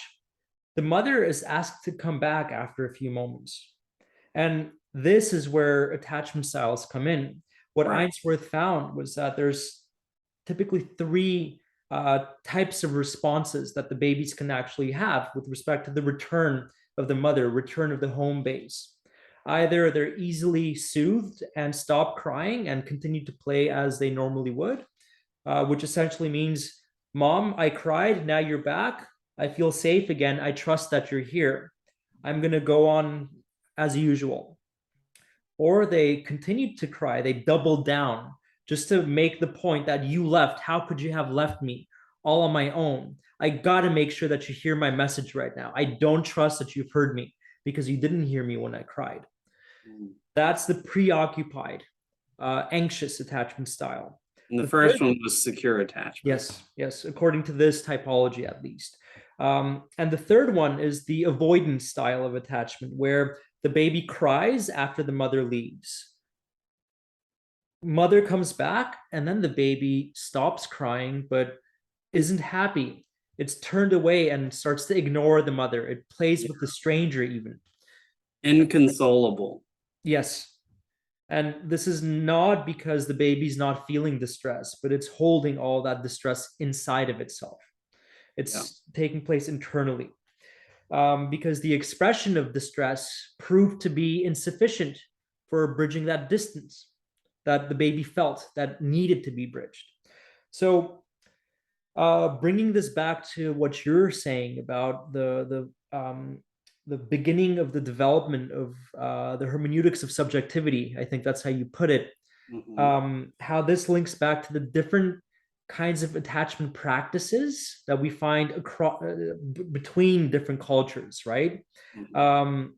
The mother is asked to come back after a few moments. And this is where attachment styles come in. What Ainsworth found was that there's typically three types of responses that the babies can actually have with respect to the return of the mother, return of the home base. Either they're easily soothed and stop crying and continue to play as they normally would, which essentially means, Mom, I cried, now you're back. I feel safe again. I trust that you're here. I'm going to go on as usual. Or they continued to cry. They doubled down just to make the point that you left. How could you have left me? all on my own. I got to make sure that you hear my message right now. I don't trust that you've heard me because you didn't hear me when I cried. Mm. That's the preoccupied, anxious attachment style. And the The first third, one was secure attachment. yes, yes, according to this typology at least. And the third one is the avoidance style of attachment, where the baby cries after the mother leaves. Mother comes back, and then the baby stops crying, but isn't happy. It's turned away and starts to ignore the mother. It plays Yeah. with the stranger, even. Inconsolable. Yes. And this is not because the baby's not feeling distress, but it's holding all that distress inside of itself. Yeah. It's taking place internally, because the expression of distress proved to be insufficient for bridging that distance that the baby felt that needed to be bridged. So, bringing this back to what you're saying about the beginning of the development of the hermeneutics of subjectivity, I think that's how you put it. Mm-hmm. How this links back to the different kinds of attachment practices that we find across between different cultures, right? Mm-hmm.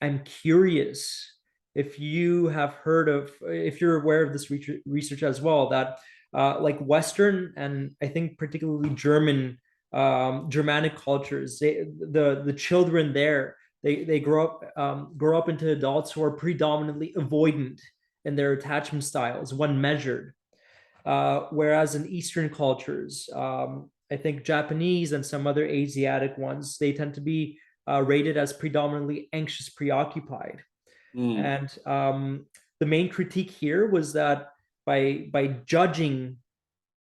I'm curious if you have heard of, if you're aware of this research as well, that like Western and I think particularly Germanic cultures, the children there, they grow up into adults who are predominantly avoidant in their attachment styles when measured. Whereas in Eastern cultures, I think Japanese and some other Asiatic ones, they tend to be rated as predominantly anxious, preoccupied. Mm. And the main critique here was that by judging,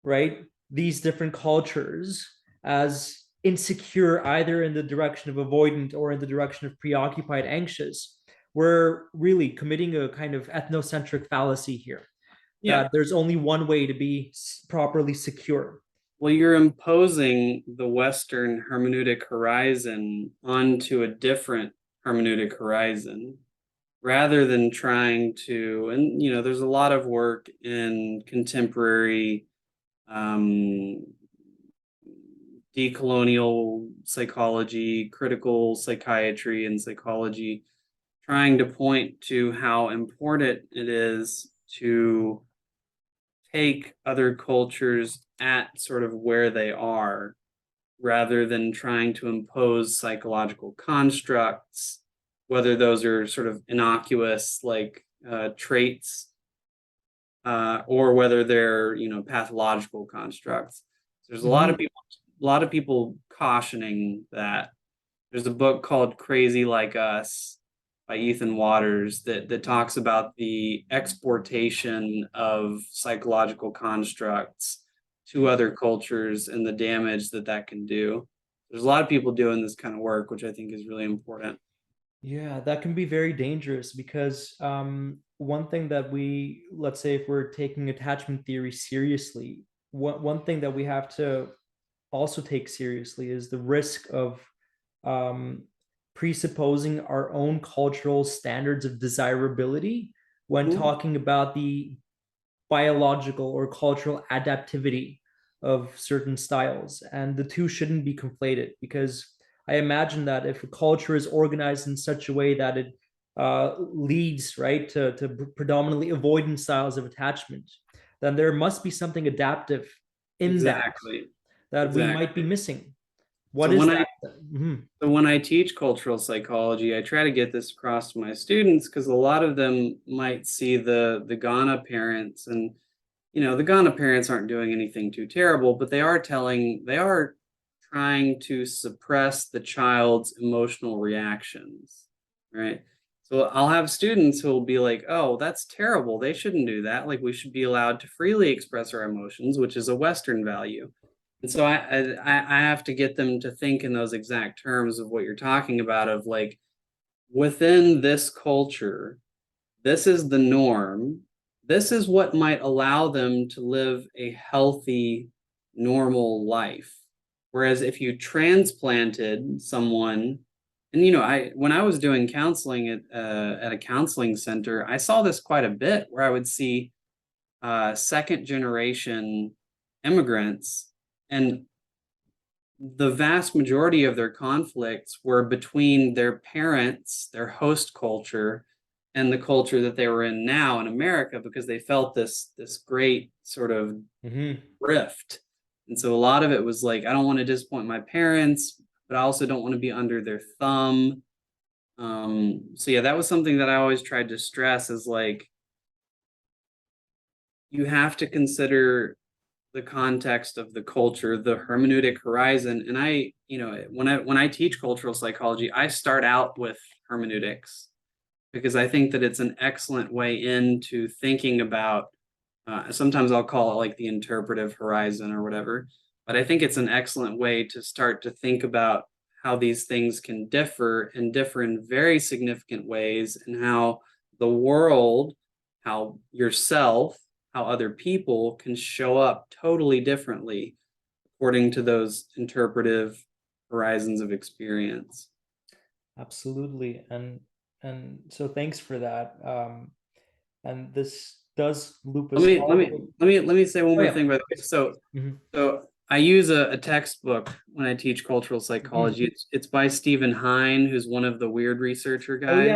right, these different cultures as insecure either in the direction of avoidant or in the direction of preoccupied, anxious, we're really committing a kind of ethnocentric fallacy here, Yeah. that there's only one way to be properly secure. Well, you're imposing the Western hermeneutic horizon onto a different hermeneutic horizon rather than trying to, and there's a lot of work in contemporary decolonial psychology, critical psychiatry, and psychology, trying to point to how important it is to take other cultures at sort of where they are rather than trying to impose psychological constructs, whether those are sort of innocuous like traits or whether they're pathological constructs. There's a Mm-hmm. lot of people cautioning that. There's a book called Crazy Like Us by Ethan Waters that talks about the exportation of psychological constructs to other cultures and the damage that can do. There's a lot of people doing this kind of work, which I think is really important. Yeah, that can be very dangerous because one thing that we, let's say, if we're taking attachment theory seriously, one thing that we have to also take seriously is the risk of um, presupposing our own cultural standards of desirability when Mhm. talking about the biological or cultural adaptivity of certain styles. And the two shouldn't be conflated, because I imagine that if a culture is organized in such a way that it leads, right, to predominantly avoidant styles of attachment, then there must be something adaptive in that Exactly. that we might be Exactly. missing. What So is when that? I Mhm. So when I teach cultural psychology, I try to get this across to my students because a lot of them might see the Ghana parents, and the Ghana parents aren't doing anything too terrible, but they are trying to suppress the child's emotional reactions, right? So I'll have students who will be like, "Oh, that's terrible. They shouldn't do that. Like we should be allowed to freely express our emotions, which is a Western value." And so I have to get them to think in those exact terms of what you're talking about, of like within this culture, this is the norm. This is what might allow them to live a healthy, normal life. Whereas if you transplanted someone, and I when I was doing counseling at a counseling center, I saw this quite a bit, where I would see second generation immigrants, And the vast majority of their conflicts were between their parents, their host culture, and the culture that they were in now in America, because they felt this great sort of rift. And so a lot of it was like, I don't want to disappoint my parents, but I also don't want to be under their thumb. So yeah, that was something that I always tried to stress, is like, you have to consider the context of the culture, the hermeneutic horizon. And I, when I teach cultural psychology, I start out with hermeneutics, because I think that it's an excellent way into thinking about, sometimes I'll call it like the interpretive horizon or whatever, but I think it's an excellent way to start to think about how these things can differ, and differ in very significant ways, and how the world, how yourself, how other people can show up totally differently according to those interpretive horizons of experience. Absolutely. And so thanks for that. And this does loop Let us me let all. me let me let me say one Oh more yeah. thing, by the way. So I use a textbook when I teach cultural psychology. It's by Stephen Hine, who's one of the weird researcher Oh guys.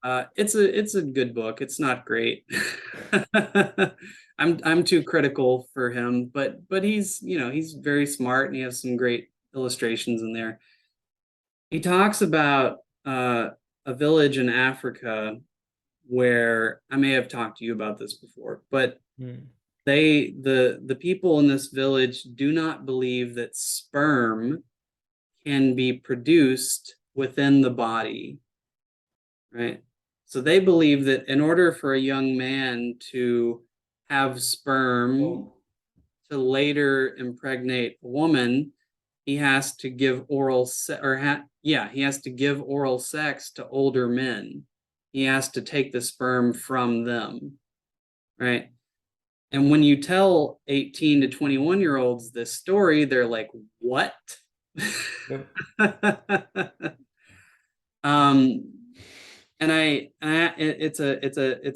yeah. It's a good book. It's not great. I'm too critical for him, but he's very smart, and he has some great illustrations in there. He talks about a village in Africa where, I may have talked to you about this before, but the people in this village do not believe that sperm can be produced within the body, right? So they believe that in order for a young man to have sperm to later impregnate a woman, he has to give he has to give oral sex to older men. He has to take the sperm from them, right? And when you tell 18 to 21-year-olds this story, they're like, what? Yep. It's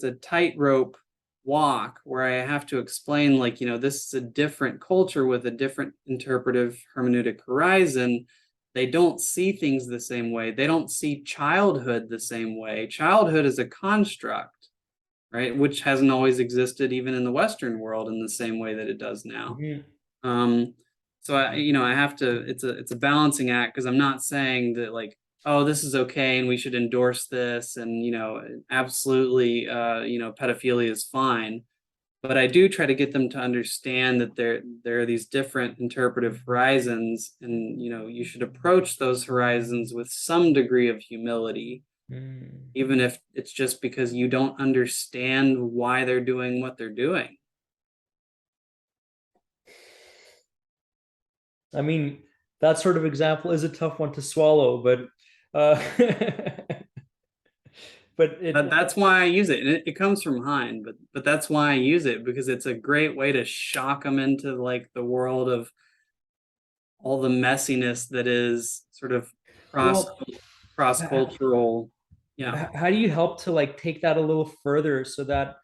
a tightrope walk where I have to explain, like, this is a different culture with a different interpretive hermeneutic horizon. They don't see things the same way. They don't see childhood the same way. Childhood is a construct, right? Which hasn't always existed even in the Western world in the same way that it does now. So I have to, it's a balancing act, because I'm not saying that, like, oh, this is okay and we should endorse this, and absolutely, pedophilia is fine. But I do try to get them to understand that there are these different interpretive horizons, and you should approach those horizons with some degree of humility, even if it's just because you don't understand why they're doing what they're doing. I mean, that sort of example is a tough one to swallow, but uh, That's why I use it. And it comes from Hein, but that's why I use it, because it's a great way to shock them into, like, the world of all the messiness that is sort of cross well, cross cultural. Yeah. how do you help to like take that a little further so that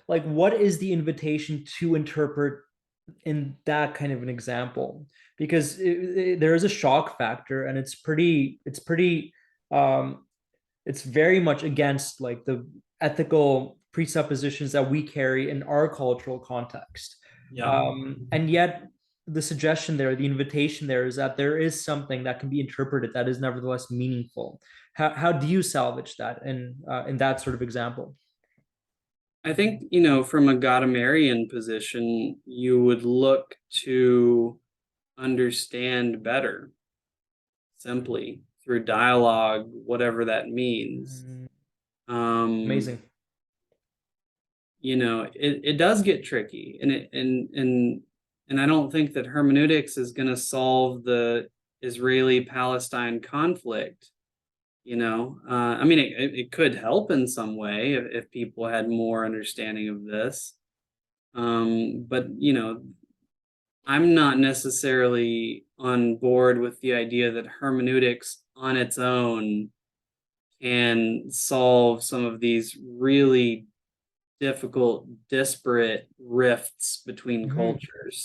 like what is the invitation to interpret in that kind of an example? Because there is a shock factor, and um it's very much against like the ethical presuppositions that we carry in our cultural context. Yeah. And yet the suggestion there, the invitation there, is that there is something that can be interpreted that is nevertheless meaningful. How do you salvage that in that sort of example? I think, from a Gadamerian position, you would look to understand better, simply through dialogue, whatever that means. Amazing. It does get tricky, and I don't think that hermeneutics is going to solve the Israeli-Palestine conflict. I mean, it could help in some way if people had more understanding of this. But I'm not necessarily on board with the idea that hermeneutics on its own can solve some of these really difficult, disparate rifts between Mm-hmm. cultures.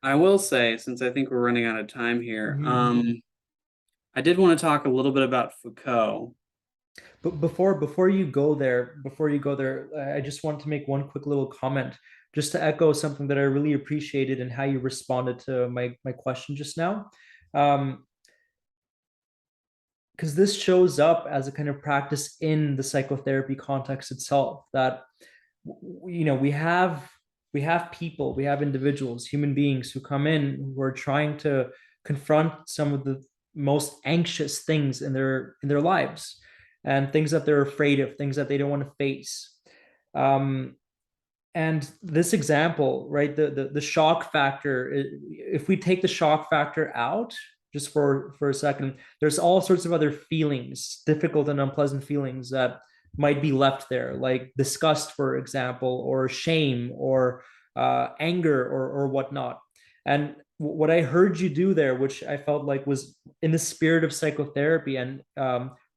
I will say, since I think we're running out of time here, Mm-hmm. I did want to talk a little bit about Foucault. But before you go there, I just want to make one quick little comment, just to echo something that I really appreciated and how you responded to my question just now. Um, because this shows up as a kind of practice in the psychotherapy context itself, that we have people, we have individuals, human beings who come in who are trying to confront some of the most anxious things in their lives, and things that they're afraid of, things that they don't want to face. um, and this example, right, the shock factor, if we take the shock factor out just for a second, there's all sorts of other feelings, difficult and unpleasant feelings, that might be left there, like disgust, for example, or shame, or anger, or whatnot. And what I heard you do there, which I felt like was in the spirit of psychotherapy and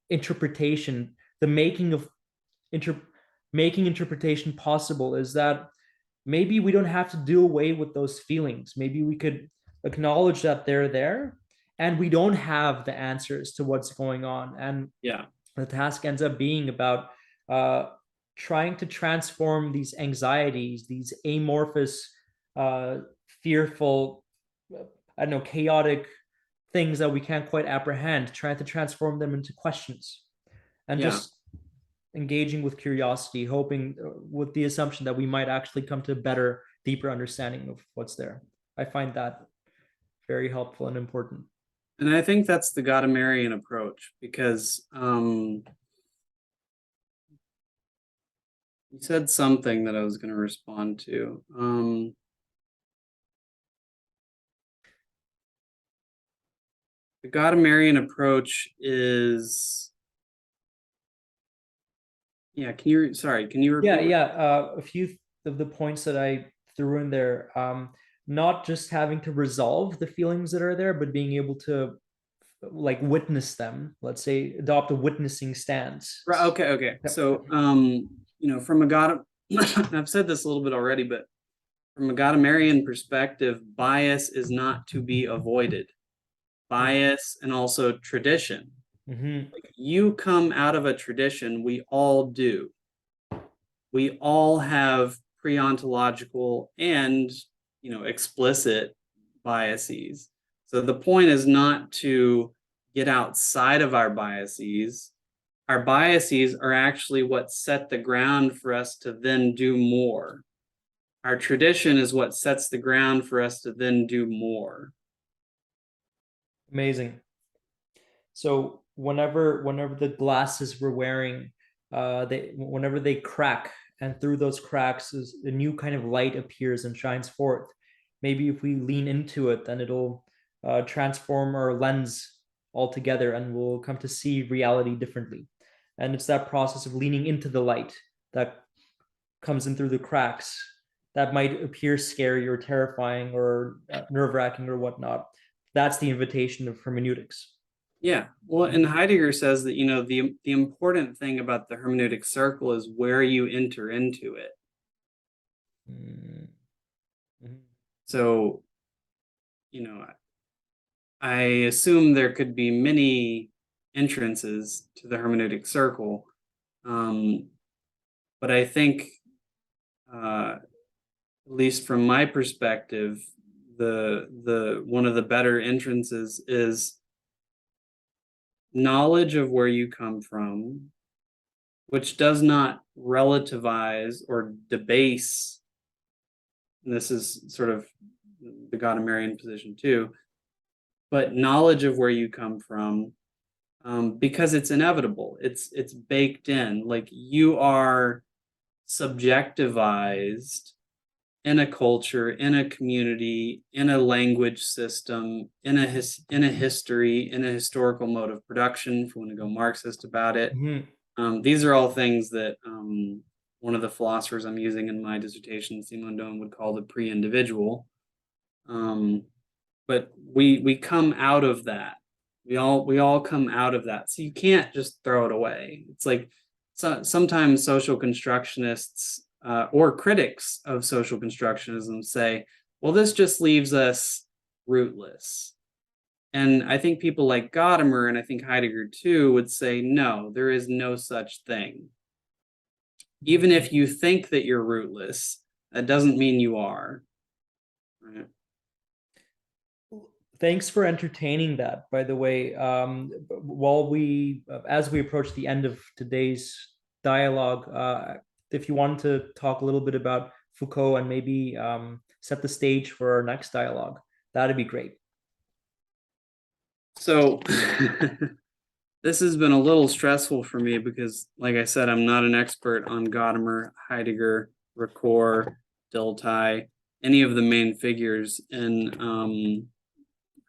interpretation, the making of inter- making interpretation possible, is that maybe we don't have to do away with those feelings. Maybe we could acknowledge that they're there, and we don't have the answers to what's going on. And Yeah, the task ends up being about uh, trying to transform these anxieties, these amorphous, uh, fearful, I don't know, chaotic things that we can't quite apprehend, trying to transform them into questions, and yeah. just engaging with curiosity, hoping, with the assumption that we might actually come to a better, deeper understanding of what's there. I find that very helpful and important. And I think that's the Gadamerian approach, because you said something that I was going to respond to. The Gadamerian approach is, yeah, can you Yeah, repeat what? yeah. A few of the points that I threw in there, not just having to resolve the feelings that are there, but being able to, like, witness them. Let's say adopt a witnessing stance. Right, okay, okay. Yep. So, from a God, I've said this a little bit already, but from a Gadamerian perspective, bias is not to be avoided. Bias and also tradition. Mm-hmm. Like, you come out of a tradition, we all do. We all have pre-ontological and, explicit biases. So the point is not to get outside of our biases. Our biases are actually what set the ground for us to then do more. Our tradition is what sets the ground for us to then do more. Amazing. So whenever the glasses we're wearing, whenever they crack, and through those cracks is a new kind of light appears and shines forth. Maybe if we lean into it, then it'll transform our lens altogether, and we'll come to see reality differently. And it's that process of leaning into the light that comes in through the cracks, that might appear scary or terrifying or nerve-wracking or whatnot. That's the invitation of hermeneutics. Yeah. Well, and Heidegger says that, the important thing about the hermeneutic circle is where you enter into it. Mm-hmm. So, I assume there could be many entrances to the hermeneutic circle. But I think, at least from my perspective, the one of the better entrances is knowledge of where you come from, which does not relativize or debase. And this is sort of the Gadamerian position too, but knowledge of where you come from, because it's inevitable. It's baked in. Like, you are subjectivized in a culture, in a community, in a language system, in a history, in a historical mode of production, if you want to go Marxist about it. Mm-hmm. These are all things that one of the philosophers I'm using in my dissertation, Simon Doan, would call the pre-individual. But we come out of that. We all come out of that. So you can't just throw it away. It's like sometimes social constructionists or critics of social constructionism say, well, this just leaves us rootless. And I think people like Gadamer, and I think Heidegger too, would say, no, there is no such thing. Even if you think that you're rootless, that doesn't mean you are. Right? Thanks for entertaining that, by the way. As we approach the end of today's dialogue, if you want to talk a little bit about Foucault and maybe set the stage for our next dialogue, that'd be great. So this has been a little stressful for me because, like I said, I'm not an expert on Gadamer, Heidegger, Ricoeur, Dilthey, any of the main figures in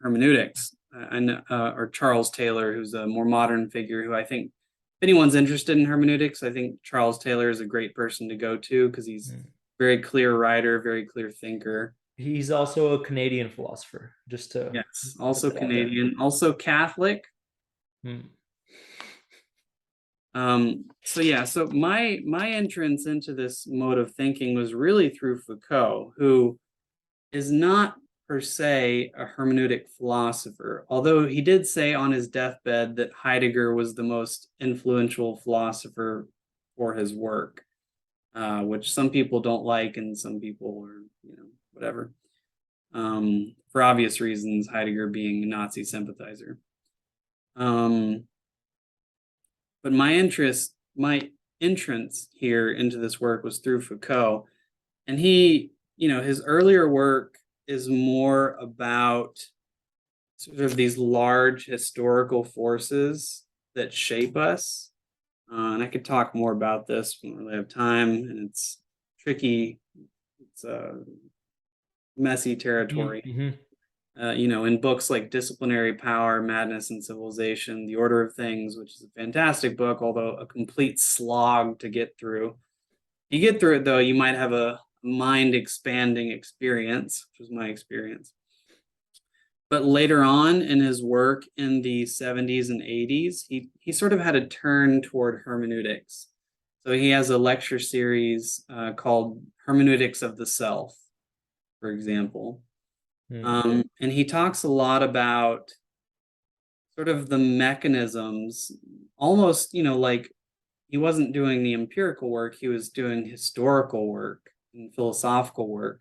hermeneutics. I know, or Charles Taylor, who's a more modern figure who I think, if anyone's interested in hermeneutics, I think Charles Taylor is a great person to go to because he's a very clear writer, very clear thinker. He's also a Canadian philosopher, just to yes, also Canadian, also Catholic. So my entrance into this mode of thinking was really through Foucault, who is not per se a hermeneutic philosopher, although he did say on his deathbed that Heidegger was the most influential philosopher for his work, which some people don't like and some people are, whatever. For obvious reasons, Heidegger being a Nazi sympathizer. But my entrance here into this work was through Foucault, and he, his earlier work is more about sort of these large historical forces that shape us. And I could talk more about this when we really have time, and it's tricky. It's messy territory. In books like Disciplinary Power, Madness and Civilization, The Order of Things, which is a fantastic book, although a complete slog to get through. You get through it, though, you might have a mind-expanding experience, which was my experience. But later on in his work in the 70s and 80s, he sort of had a turn toward hermeneutics. So he has a lecture series called Hermeneutics of the Self, for example. And he talks a lot about sort of the mechanisms, almost, like he wasn't doing the empirical work, he was doing historical work and philosophical work,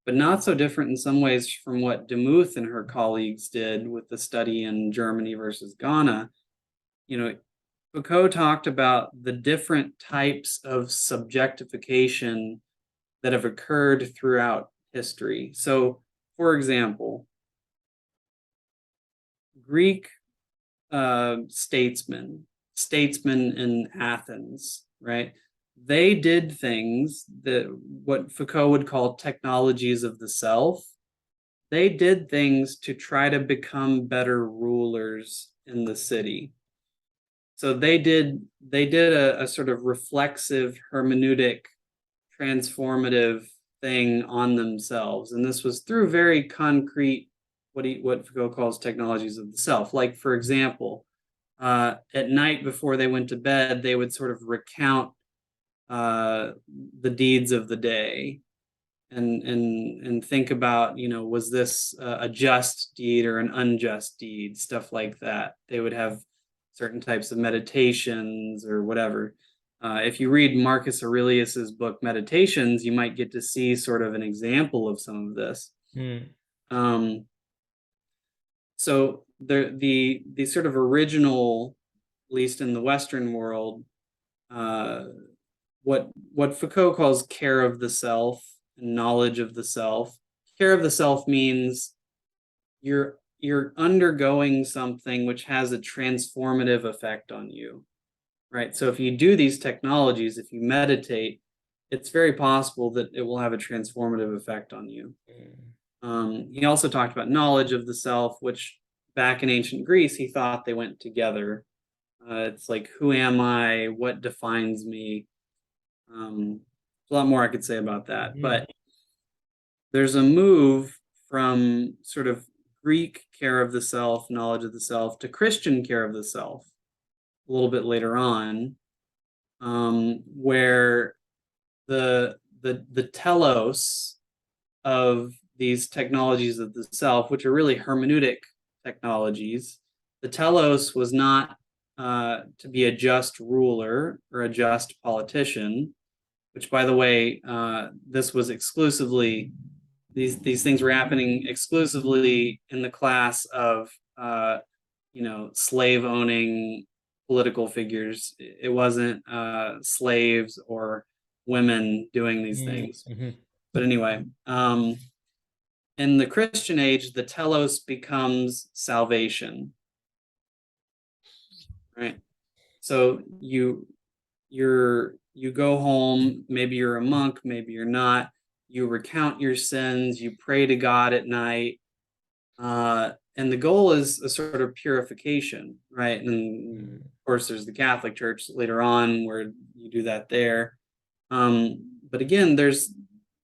but not so different in some ways from what Demuth and her colleagues did with the study in Germany versus Ghana. Foucault talked about the different types of subjectification that have occurred throughout history. So, for example, Greek statesmen in Athens, right? They did things that what Foucault would call technologies of the self. They did things to try to become better rulers in the city. So they did a sort of reflexive hermeneutic transformative thing on themselves, and this was through very concrete what Foucault calls technologies of the self. Like, for example, at night before they went to bed, they would sort of recount the deeds of the day and think about, was this a just deed or an unjust deed, stuff like that. They would have certain types of meditations or whatever. If you read Marcus Aurelius's book Meditations, you might get to see sort of an example of some of this. So the sort of original, at least in the Western world, what Foucault calls care of the self and knowledge of the self. Care of the self means you're undergoing something which has a transformative effect on you. Right. So if you do these technologies, if you meditate, it's very possible that it will have a transformative effect on you. He also talked about knowledge of the self, which back in ancient Greece, he thought they went together. It's like, who am I? What defines me? There's a lot more I could say about that. But there's a move from sort of Greek care of the self, knowledge of the self, to Christian care of the self a little bit later on. where the telos of these technologies of the self, which are really hermeneutic technologies, the telos was not to be a just ruler or a just politician, which, by the way, this was exclusively, these things were happening exclusively in the class of slave owning political figures. It wasn't slaves or women doing these things. Mm-hmm. But anyway, in the Christian age, the telos becomes salvation, right? So you go home, maybe you're a monk, maybe you're not, you recount your sins, you pray to God at night, and the goal is a sort of purification, right? And of course, there's the Catholic Church later on where you do that there. But again, there's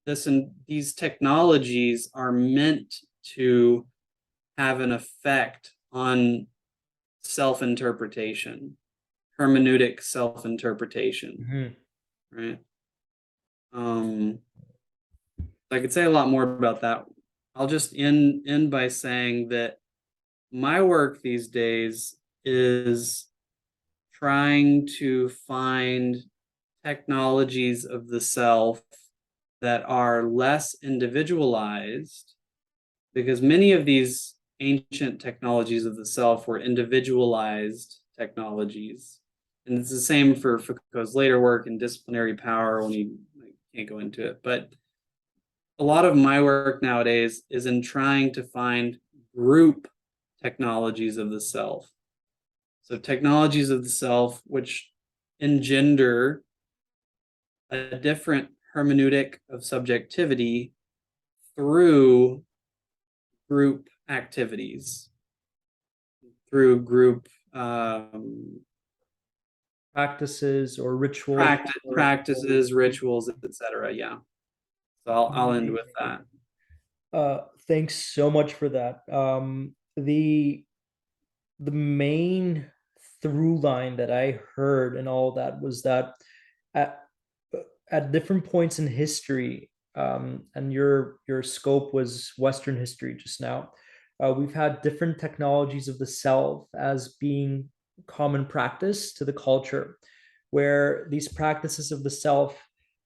this, and these technologies are meant to have an effect on self-interpretation, hermeneutic self-interpretation, Mm-hmm. right? I could say a lot more about that. I'll just end by saying that my work these days is trying to find technologies of the self that are less individualized, because many of these ancient technologies of the self were individualized technologies. And it's the same for Foucault's later work in disciplinary power, when I can't go into it. But a lot of my work nowadays is in trying to find group technologies of the self. So technologies of the self which engender a different hermeneutic of subjectivity through group activities, through group Practices or rituals. practices, rituals, etc. Yeah. So I'll end with that. Thanks so much for that. The main through line that I heard and all that was that at at different points in history, and your scope was Western history just now. We've had different technologies of the self as being common practice to the culture, where these practices of the self,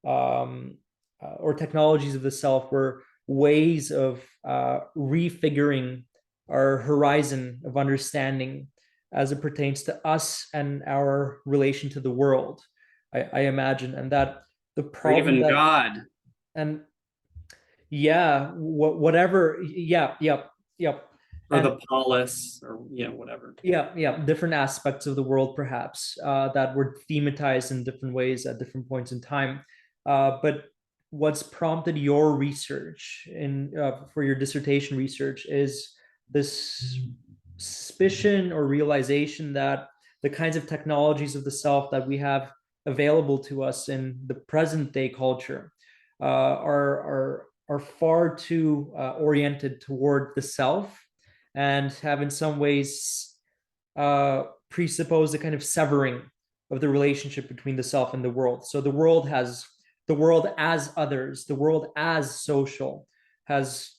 or technologies of the self, were ways of refiguring our horizon of understanding as it pertains to us and our relation to the world. I imagine, and that the Or problem even that, God. and yeah, whatever, yep, Or and the polis, or whatever. yeah, different aspects of the world perhaps that were thematized in different ways at different points in time. But what's prompted your research in for your dissertation research is this suspicion or realization that the kinds of technologies of the self that we have available to us in the present day culture are far too oriented toward the self, and have in some ways presuppose a kind of severing of the relationship between the self and the world. So the world as others, the world as social, has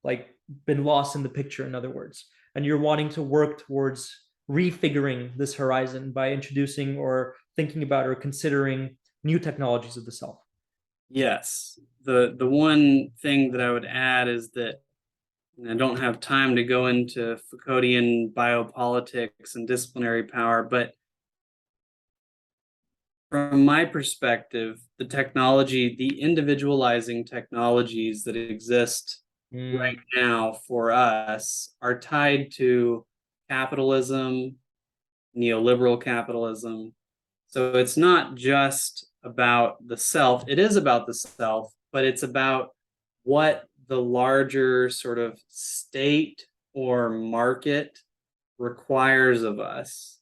like been lost in the picture, in other words. And you're wanting to work towards refiguring this horizon by introducing or thinking about or considering new technologies of the self. Yes. The one thing that I would add is that, and I don't have time to go into Foucauldian biopolitics and disciplinary power, but from my perspective, the individualizing technologies that exist right now for us are tied to capitalism, neoliberal capitalism. So it's not just about the self. It is about the self, but it's about what the larger sort of state or market requires of us,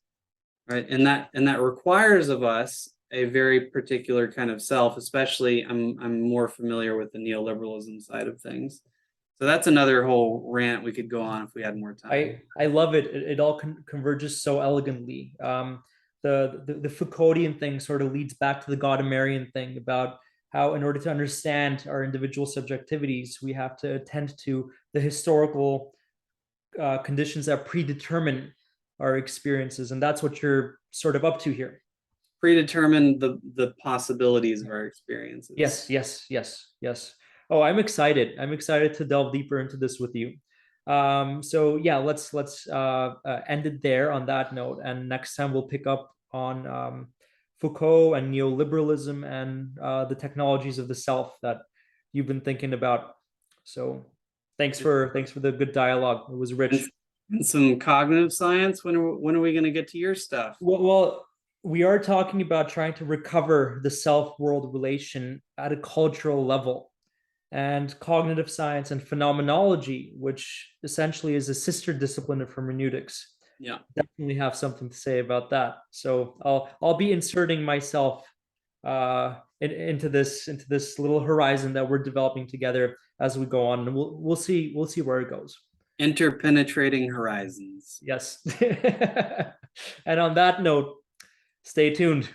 right? And that requires of us a very particular kind of self. Especially, I'm more familiar with the neoliberalism side of things. So that's another whole rant we could go on if we had more time. I love it. It all converges so elegantly. the Foucauldian thing sort of leads back to the Gadamerian thing about how, in order to understand our individual subjectivities, we have to attend to the historical conditions that predetermine our experiences, and that's what you're sort of up to here. Predetermine the possibilities of our experiences. Yes, yes, yes, yes. Oh, I'm excited. I'm excited to delve deeper into this with you. So yeah, let's end it there on that note, and next time we'll pick up on Foucault and neoliberalism and the technologies of the self that you've been thinking about. So thanks for the good dialogue. It was rich. And some cognitive science. When are we going to get to your stuff? Well, we are talking about trying to recover the self-world relation at a cultural level. And cognitive science and phenomenology, which essentially is a sister discipline of hermeneutics, yeah, definitely have something to say about that. So I'll be inserting myself into this little horizon that we're developing together as we go on, and we'll see where it goes. Interpenetrating horizons. Yes. And on that note, stay tuned.